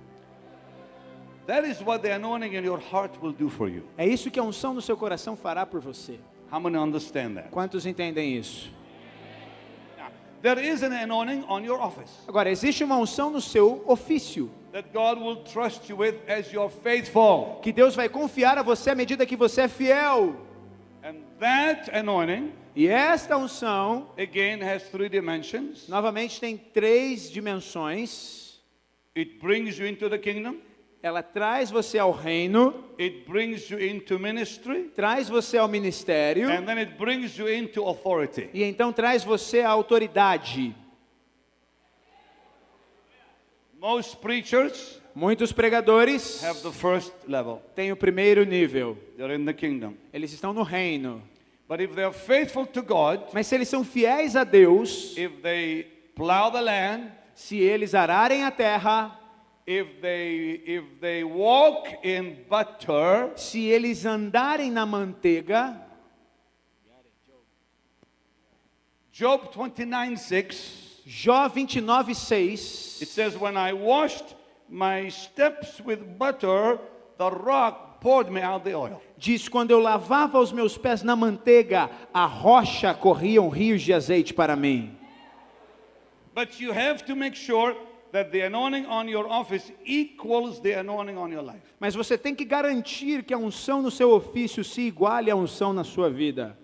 That is what the anointing in your heart will do for you. É isso que a unção no seu coração fará por você. How many understand that? Quantos entendem isso? There is an anointing on your office Agora, existe uma unção no seu ofício, that God will trust you with as you're faithful. que Deus vai confiar a você à medida que você é fiel. And that anointing, E esta unção, again, has 3 dimensions. novamente, tem 3 dimensões. It brings you into the kingdom. Ela traz você ao reino, It brings you into ministry. traz você ao ministério, And then it brings you into authority. e então traz você à autoridade. Most preachers Muitos pregadores have the first level. têm o primeiro nível. They're in the kingdom. Eles estão no reino. But if they're faithful to God, Mas se eles são fiéis a Deus, if they plow the land, se eles ararem a terra, if they walk in butter, se eles andarem na manteiga, Job 29:6, Jó 29:6, it says, when I washed my steps with butter, the rock poured me out the oil. diz: quando eu lavava os meus pés na manteiga, a rocha corriam rios de azeite para mim. But you have to make sure that the anointing on your office equals the anointing on your life. Mas você tem que garantir que a unção no seu ofício se iguale à unção na sua vida.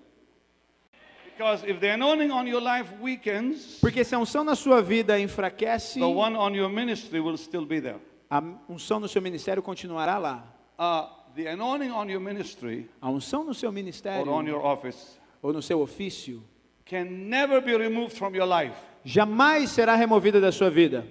Because if the anointing on your life weakens, Porque se a unção na sua vida enfraquece, the one on your ministry will still be there. a unção no seu ministério continuará lá. The anointing on your ministry A unção no seu or ministério on your office ou no seu ofício can never be removed from your life. jamais será removida da sua vida.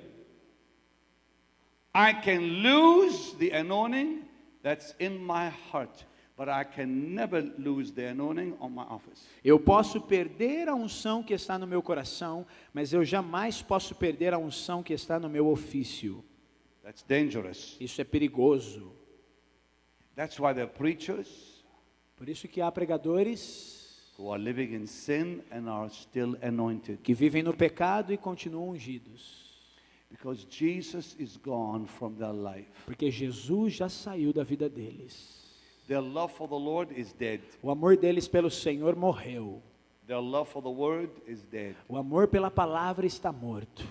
I can lose the anointing that's in my heart, but I can never lose the anointing on my office. Eu posso perder a unção que está no meu coração, mas eu jamais posso perder a unção que está no meu ofício. That's dangerous. Isso é perigoso. That's why there are preachers Por isso que há pregadores who are living in sin and are still anointed. que vivem no pecado e continuam ungidos. Because Jesus is gone from their life. Porque Jesus já saiu da vida deles. Their love for the Lord is dead. O amor deles pelo Senhor morreu. Their love for the Word is dead. O amor pela palavra está morto.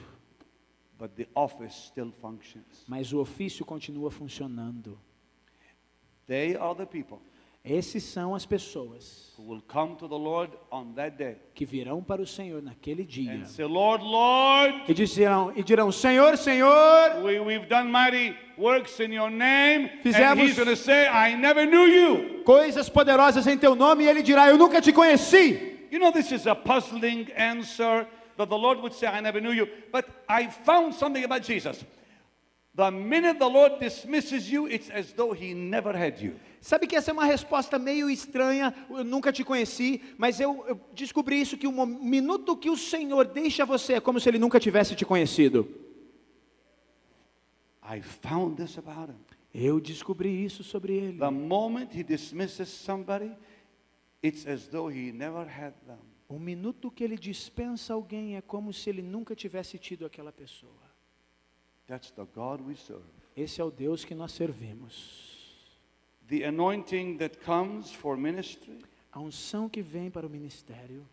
But the office still functions. Mas o ofício continua funcionando. They are the people Esses são as pessoas who will come to the Lord on that day que virão para o Senhor naquele dia and say, Lord, Lord, e dirão: Senhor, Senhor, we've done mighty works in your name. And Fizemos- he's going to say, I never knew you. coisas poderosas em teu nome, e ele dirá: eu nunca te conheci. You know, this is a puzzling answer that the Lord would say, I never knew you. But I found something about Jesus. The minute the Lord dismisses you, it's as though he never had you. Sabe que essa é uma resposta meio estranha, eu nunca te conheci, mas eu descobri isso, que o minuto que o Senhor deixa você, é como se ele nunca tivesse te conhecido. I found this about him. Eu descobri isso sobre ele. The moment he dismisses somebody, it's as though he never had them. O minuto que ele dispensa alguém, é como se ele nunca tivesse tido aquela pessoa. That's the God we serve. Esse é o Deus que nós servimos. The anointing that comes for ministry, A unção que vem para o ministério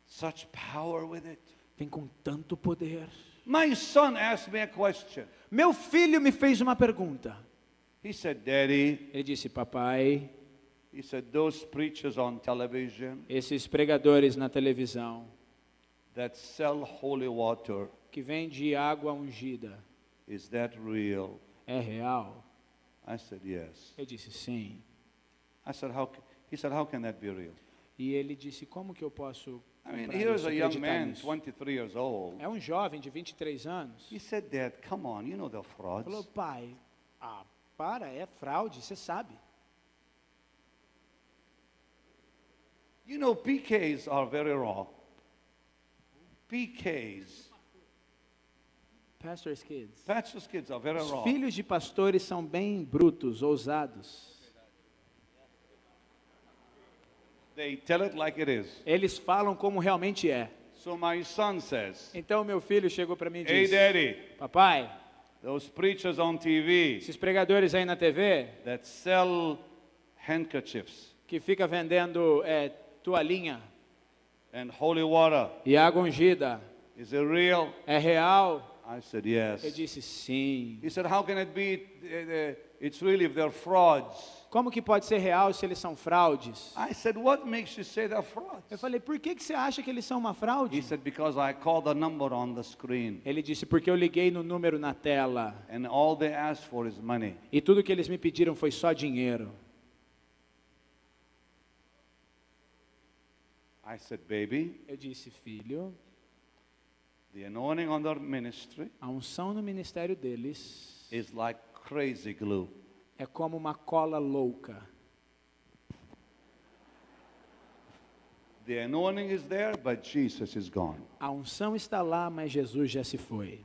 such power with it. vem com tanto poder. My son asked me a question. Meu filho me fez uma pergunta. He said, Daddy, Ele disse: papai, he said, those preachers on television esses pregadores na televisão that sell holy water, que vende água ungida, is that real? é real? I said, yes. Eu disse: sim. I said, he said, how can that be real? E ele disse: como que eu posso I mean, comprar here's isso, a young acreditar man, nisso? 23 years old. É um jovem de 23 anos. He said, Dad, come on, you know they're frauds. Falou: pai, para, é fraude, você sabe. You know, PKs are very raw. PKs, Pastor's kids. pastors' kids are very Os raw. filhos de pastores são bem brutos, ousados. They tell it like it is. Eles falam como realmente é. So my son says, Então meu filho chegou para mim e hey, disse: Daddy, papai, those preachers on TV esses pregadores aí na TV that sell handkerchiefs, que fica vendendo toalhinha and holy water. e água ungida Is it real? é real? I said, Eu yes. disse sim. He said, how can it be? It's really if they're frauds. Como que pode ser real se eles são fraudes? I said, what makes you say they're frauds? Eu falei, por que você acha que eles são uma He fraude? said, because I called the number on the screen Ele disse, porque eu liguei no número na tela and all they asked for is money. e tudo que eles me pediram foi só dinheiro. I said, baby, Eu disse, filho, the anointing on their ministry a unção no ministério deles is like crazy glue. é como uma cola louca. The anointing is there, but Jesus is gone. A unção está lá, mas Jesus já se foi.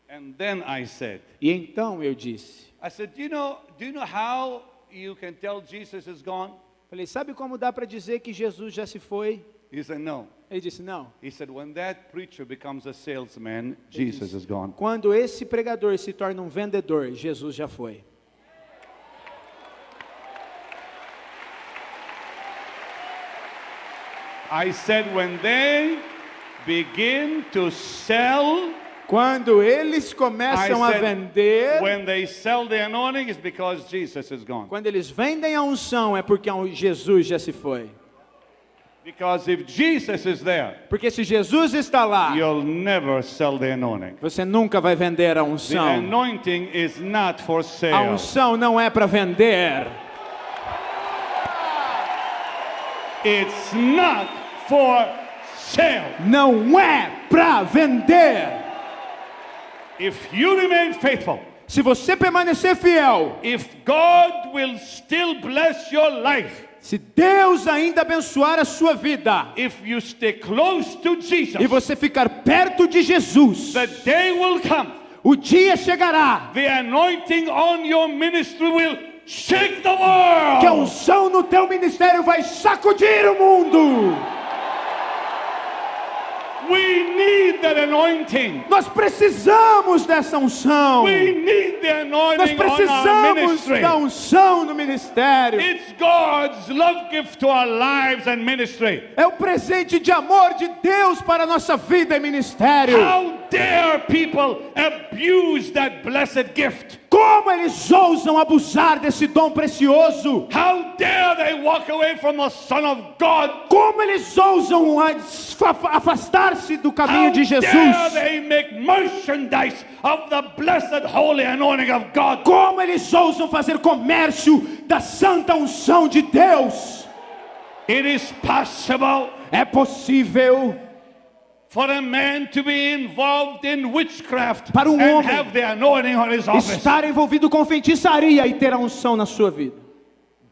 And then I said, E então eu disse, do you know how you can tell Jesus is gone? falei, sabe como dá para dizer que Jesus já se foi? He said, no. Ele disse, não. He said, when that preacher becomes a salesman, Jesus is gone. Quando esse pregador se torna um vendedor, Jesus já foi. I said, when they begin to sell, Quando eles I começam a said, vender, when they sell the anointing, it's because Jesus is gone. quando eles vendem a unção, é porque Jesus já se foi. Because if Jesus is there, Porque se Jesus está lá, you'll never sell the anointing. você nunca vai vender a The unção. anointing is not for A sale. unção não é para vender. It's not for sale. Não é para vender. If you remain faithful, Se você permanecer fiel, if God will still bless your life, se Deus ainda abençoar a sua vida, if you stay close to Jesus, e você ficar perto de Jesus, the day will come, o dia chegará the anointing on your ministry will shake the que a world. unção no teu ministério vai sacudir o mundo. We need that anointing. Nós precisamos dessa unção. We need the Nós anointing on our precisamos ministry. da unção no ministério. It's God's love gift to our lives and ministry. É o presente de amor de Deus para a nossa vida e ministério. How dare people abuse that blessed gift? Como eles ousam abusar desse dom precioso? How dare they walk away from the Son of God? Como eles ousam afastar-se do caminho How de dare Jesus? they make merchandise of the blessed holy anointing of God? Como eles ousam fazer comércio da santa unção de Deus? It is possible É possível for a man to be involved in witchcraft para and homem have the anointing on his office. estar envolvido com feitiçaria e ter a unção na sua vida.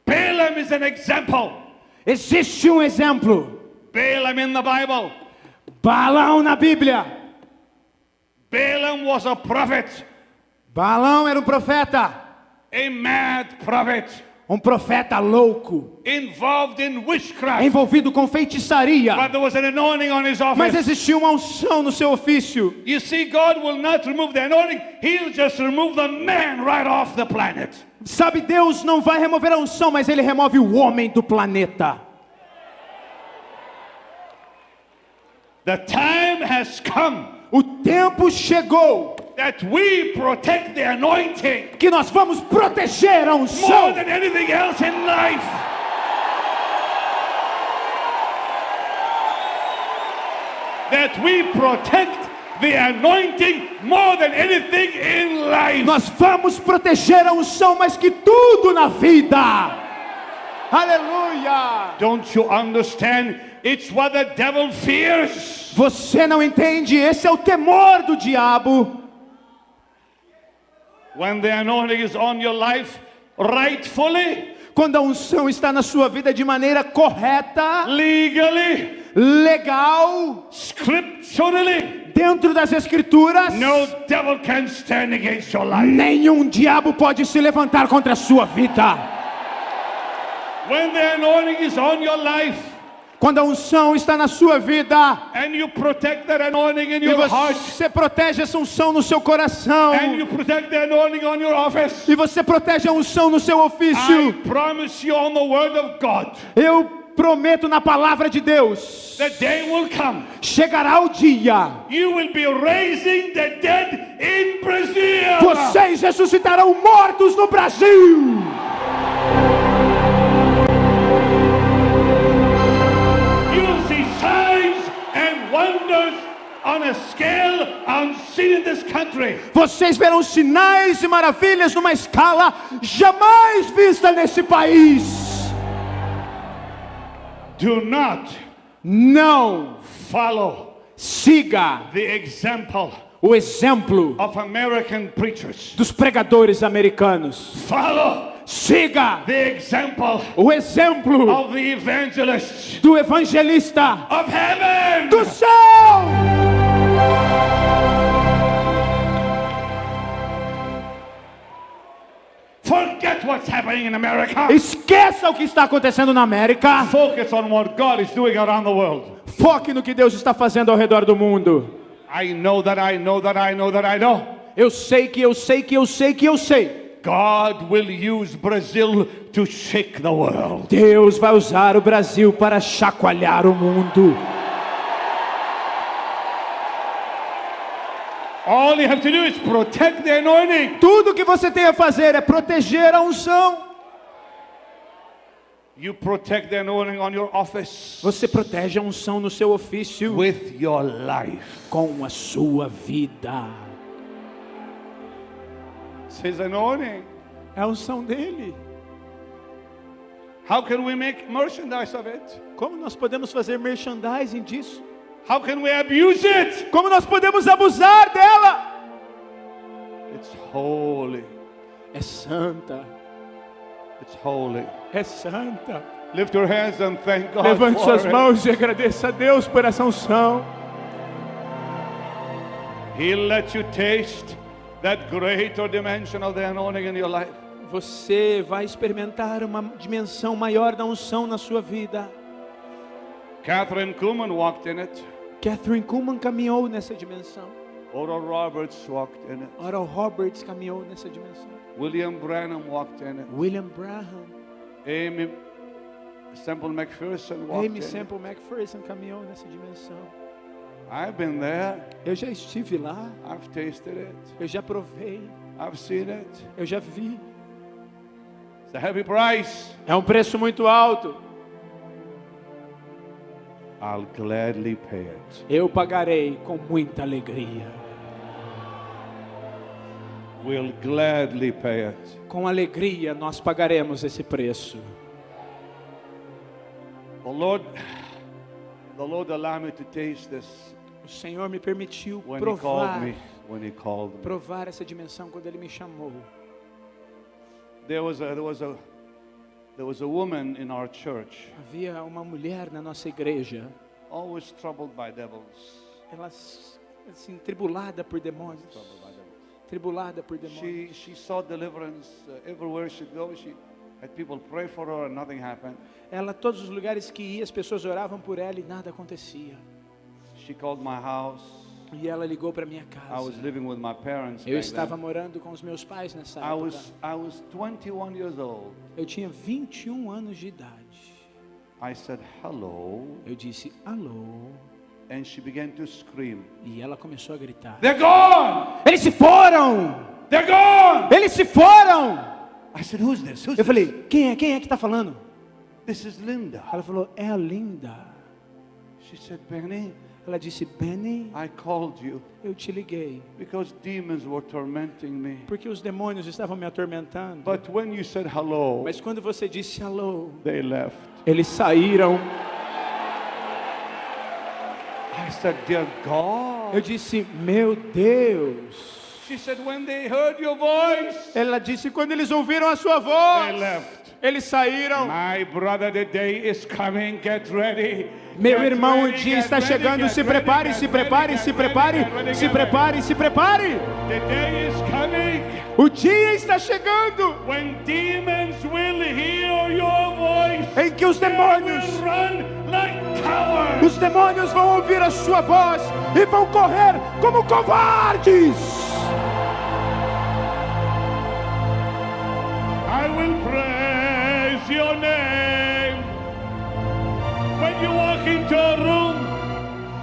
Balaam is an example. Existe um exemplo. Balaam in the Bible. Balaão na Bíblia. Balaam was a prophet, Balaão era um profeta. a mad prophet, Um profeta louco. involved in witchcraft. Envolvido com feitiçaria. But there was an anointing on his Mas office. existia uma unção no seu ofício. You see, God will not remove the anointing. He'll just remove the man right off the planet. Sabe, Deus não vai remover a unção, mas Ele remove o homem do planeta. The time has come O tempo chegou that we protect the anointing que nós vamos proteger a more unção than anything else in life. That we protect the anointing more than anything in life. Nós vamos proteger a unção mais que tudo na vida. Aleluia! Don't you understand? It's what the devil fears. Você não entende? Esse é o temor do diabo. When the anointing is on your life rightfully, Quando a unção está na sua vida de maneira correta, legally, legal, scripturally, dentro das escrituras, no devil can stand against your life. nenhum diabo pode se levantar contra a sua vida. When the anointing is on your life, Quando a unção está na sua vida, and you protect that anointing in e your heart, você protege essa unção no seu coração, and you protect the anointing on your office, e você protege a unção no seu I ofício, promise you on the word of God, eu prometo na palavra de Deus, the day will come. chegará o dia, You will be raising the dead in Brazil. vocês ressuscitarão mortos no Brasil. You'll see signs and wonders on a scale unseen in this country. Vocês verão sinais e maravilhas numa escala jamais vista nesse país. Do not Não follow siga the example o exemplo of American preachers. dos pregadores americanos. Follow Siga the example o exemplo of the evangelists do evangelista of heaven. do céu. Forget what's happening in America. Esqueça o que está acontecendo na América. Focus on what God is doing around the world. Foque no que Deus está fazendo ao redor do mundo. I know that I know that I know that I know. Eu sei que eu sei que eu sei que eu sei. God will use Brazil to shake the world. Deus vai usar o Brasil para chacoalhar o mundo. All you have to do is protect the anointing. Tudo que você tem a fazer é proteger a unção. You protect the anointing on your office Você protege a unção no seu ofício with your life. com a sua vida. It's His anointing. É a unção dele. How can we make merchandise of it? Como nós podemos fazer merchandising disso? How can we abuse it? Como nós podemos abusar dela? It's holy. É santa. It's holy. É santa. Lift your hands and thank God Levante for suas it. mãos e agradeça a Deus por essa unção. He'll let you taste that greater dimension of the anointing in your life. Você vai experimentar uma dimensão maior da unção na sua vida. Catherine Kuhlman walked in it. Catherine Kuhlman caminhou nessa dimensão. Oral Roberts walked in it. Oral Roberts caminhou nessa dimensão. William Branham walked in it. William Branham, Amy Semple McPherson walked Amy in Semple McPherson caminhou nessa dimensão. it. I've been there. Eu já estive lá, I've tasted it. eu já provei, I've seen it. eu já vi. It's a heavy price. É um preço muito alto. I'll gladly pay it. Eu pagarei com muita alegria. We'll gladly pay it. Com alegria nós pagaremos esse preço. The Lord allowed me to taste this O Senhor me permitiu when He called provar, me. When He called me. provar essa dimensão quando Ele me chamou. There was a woman in our church, Havia uma mulher na nossa igreja, always troubled by devils. ela assim tribulada por demônios, tribulada por demônios. She saw deliverance everywhere she go. She had people pray for her and nothing happened. Ela, todos os lugares que ia, as pessoas oravam por ela e nada acontecia. She called my house. E ela ligou para minha I was casa. living with my parents. Eu back estava then. morando com os meus pais nessa I época. was 21 years old. Eu tinha 21 anos de idade. I said hello, Eu disse alô and she began to scream. e ela começou a gritar. They're gone! Eles se foram! They're gone! Eles se foram! I said, who's this? Who's Eu this? falei, quem é que está falando? This is Linda. Ela falou, é a Linda. She said, Benny, Ela disse, Benny, I called you eu te liguei because demons were tormenting me. porque os demônios estavam me atormentando. But when you said hello, Mas quando você disse alô, they left. eles saíram. I said, dear God. Eu disse, meu Deus. She said, when they heard your voice, Ela disse, quando eles ouviram a sua they voz, left. eles saíram. My brother, the day is coming. Get ready. Meu Get irmão, o ready, dia get está ready, chegando. get Se ready, prepare, get se ready, prepare, get se ready, prepare, get ready, se get prepare, se prepare. The day is coming O dia está chegando when demons will hear your voice. em que os demônios Will run like cowards. Os demônios vão ouvir a sua voz e vão correr como covardes. I will praise your name. When you walk into a room,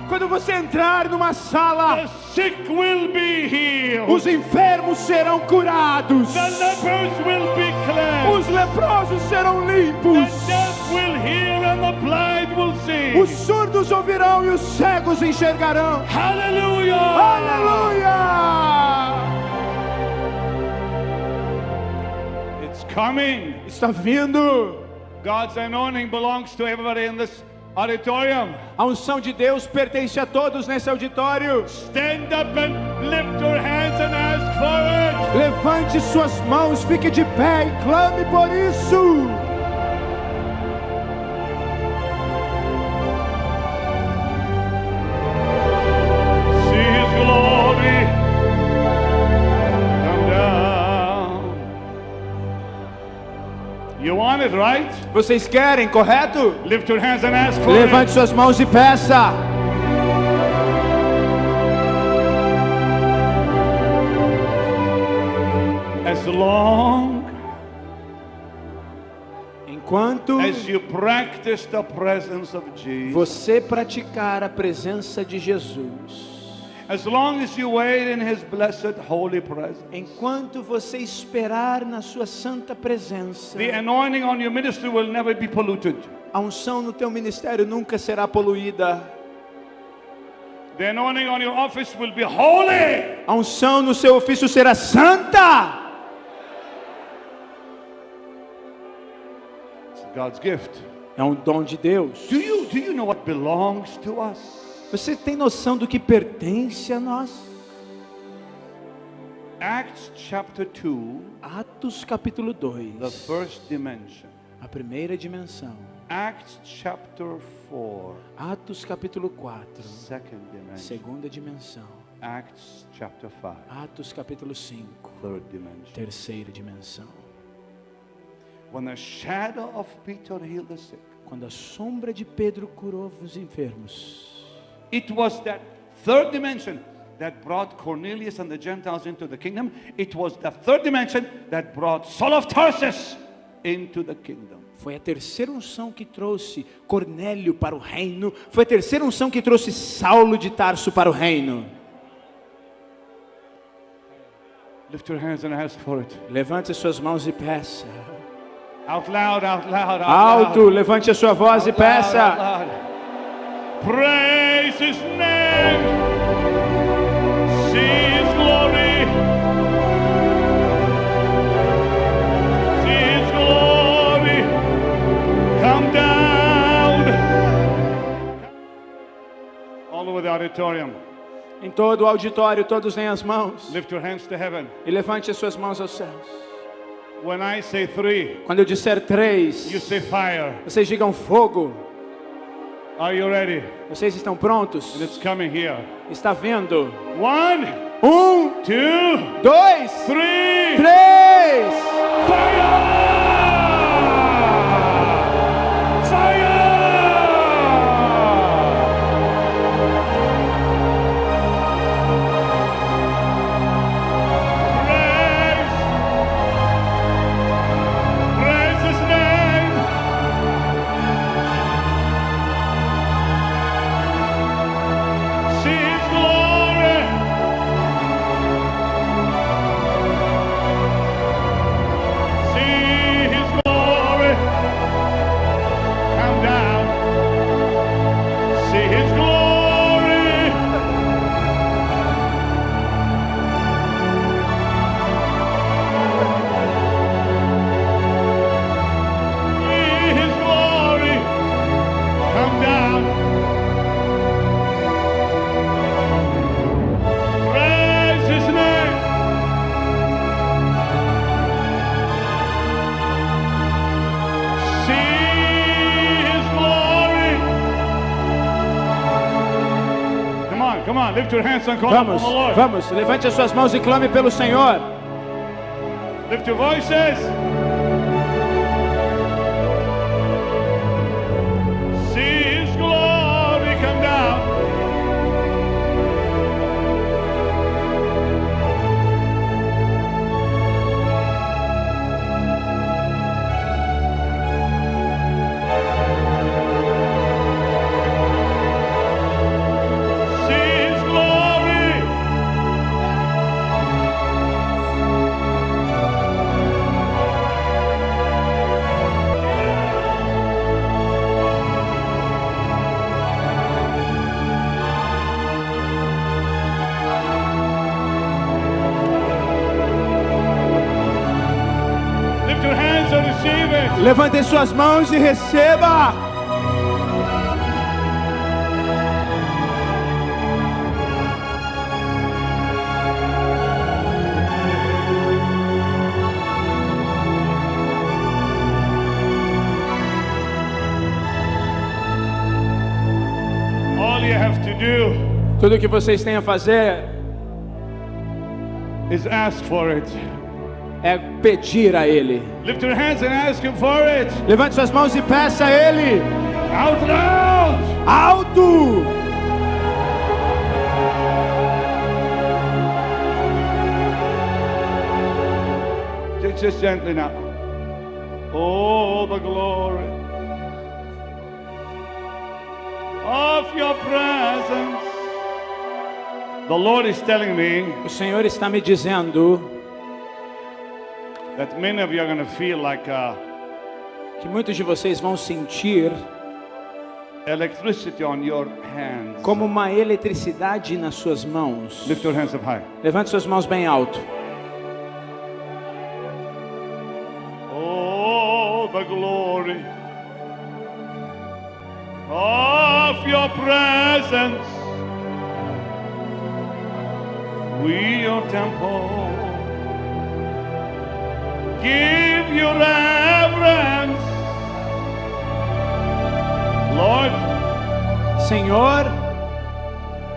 Quando você entrar numa sala, the sick will be healed. os enfermos serão curados, The lepers will be cleansed. os leprosos serão The limpos, deaf will hear and the blind will see. os surdos ouvirão e os cegos enxergarão. Hallelujah! Aleluia! It's coming. Está vindo. God's anointing belongs to everybody in this auditorium. A unção de Deus pertence a todos nesse auditório. Stand up and lift your hands and ask for it. Levante suas mãos, fique de pé e clame por isso. See His glory come down. You want it, right? Vocês querem, correto? Lift your hands and ask for Levante it. suas mãos e peça. As long Enquanto as you practice the presence of Jesus, você praticar a presença de Jesus, as long as you wait in His blessed holy presence, enquanto você esperar na sua santa presença, the anointing on your ministry will never be polluted. a unção no teu ministério nunca será poluída. The anointing on your office will be holy. A unção no seu ofício será santa. It's God's gift. É um dom de Deus. Do you know what belongs to us? Você tem noção do que pertence a nós? Acts chapter 2, Atos capítulo the 2, first dimension. a primeira dimensão. Acts chapter 4, Atos capítulo 4, second dimension. segunda dimensão. Acts chapter 5, Atos capítulo 5, third dimension. terceira dimensão. When the shadow of Peter healed the sick, Quando a sombra de Pedro curou os enfermos, it was that third dimension that brought Cornelius and the Gentiles into the kingdom. It was the third dimension that brought Saul of Tarsus into the kingdom. foi a terceira unção que trouxe Cornélio para o reino. Foi a terceira unção que trouxe Saulo de Tarso para o reino. Lift your hands and ask for it. Levante suas mãos e peça. Out loud, out loud, out Alto, loud. levante a sua voz e Out loud, out peça. loud. Praise His name. See His glory. See His glory come down. All over the auditorium. Em todo o auditório, todos têm as mãos. Lift your hands to heaven. E levante as suas mãos aos céus. When I say 3, Quando eu disser 3, you say fire. vocês digam fogo. Are you ready? Vocês estão prontos? And it's coming here. Está vindo. 1, 1, 2, 2, 3. 3. Fire! Fire! Praise His name. See His glory. See His glory come down. See His glory. See His glory come down. Praise His name. See His glory. Come on, lift your hands and call upon Vamos, the Lord. vamos, levante as suas mãos e clame pelo Senhor. Lift your voices. See His glory. Levante suas mãos e receba. All you have to do Tudo que vocês têm a fazer is ask for it. é pedir a Ele. Lift your hands and ask Him for it. Levante suas mãos e peça a Ele. Out loud. Alto! Just gently now. Oh, the glory of your presence. The Lord is telling me O Senhor está me dizendo that many of you are going to feel like que muitos de vocês vão sentir electricity on your hands. como uma eletricidade nas suas mãos. Lift your hands up high. Levante suas mãos bem alto. Oh, the glory of your presence. We, your temple, give you reverence. Lord, Senhor,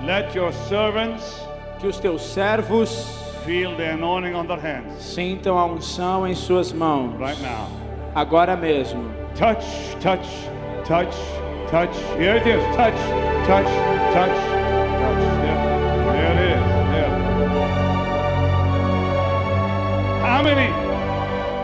let your servants que os teus servos feel the anointing on their hands sintam a unção em suas mãos. right now. Agora mesmo. Touch, touch, touch, touch. Here it is. Touch, touch, touch, touch. There it is. There.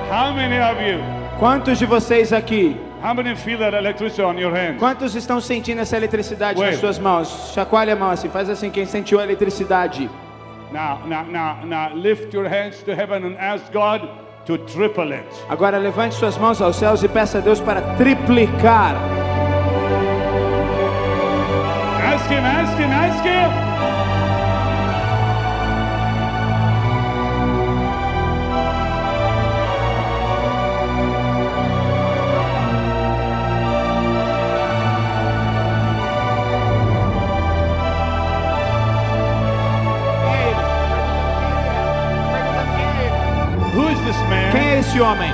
How many of you? Quantos de vocês aqui? How many feel that electricity on your hands? Quantos estão sentindo essa eletricidade Wait. nas suas mãos? Chacoalhe a mão assim, faz assim quem sentiu a eletricidade. Now, lift your hands to heaven and ask God to triple it. Agora levante suas mãos aos céus e peça a Deus para triplicar. Ask Him, ask Him, ask Him. Who is this man? Quem é esse homem?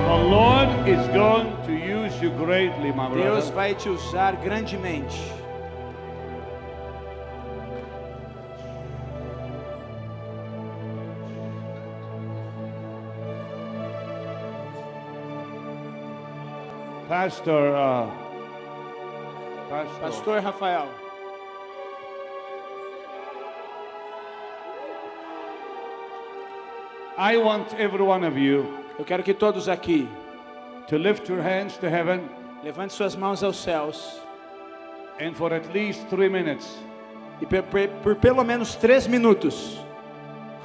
The Lord is going to use you greatly, my Deus brother. vai te usar grandemente. Pastor. Pastor Rafael, I want every one of you eu quero que todos aqui to lift your hands to heaven levante suas mãos aos céus and for at least 3 minutes e por pelo menos 3 minutos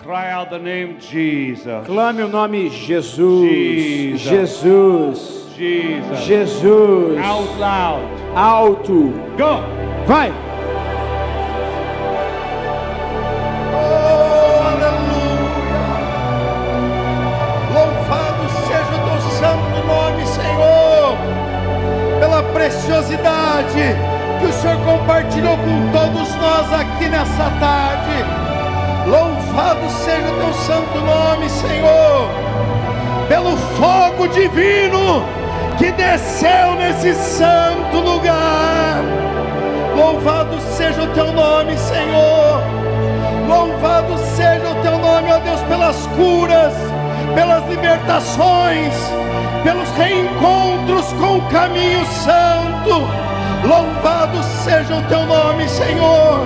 cry out the name Jesus. clame o nome Jesus. Jesus. Jesus. Jesus. Jesus. Out loud. Alto. Go. Vai. Louvado seja o teu santo nome, Senhor, pela preciosidade que o Senhor compartilhou com todos nós aqui nessa tarde. Louvado seja o teu santo nome, Senhor, pelo fogo divino que desceu nesse santo lugar. Louvado seja o teu nome, Senhor. Louvado seja o teu nome, ó Deus, pelas curas, pelas libertações, pelos reencontros com o caminho santo. Louvado seja o teu nome, Senhor.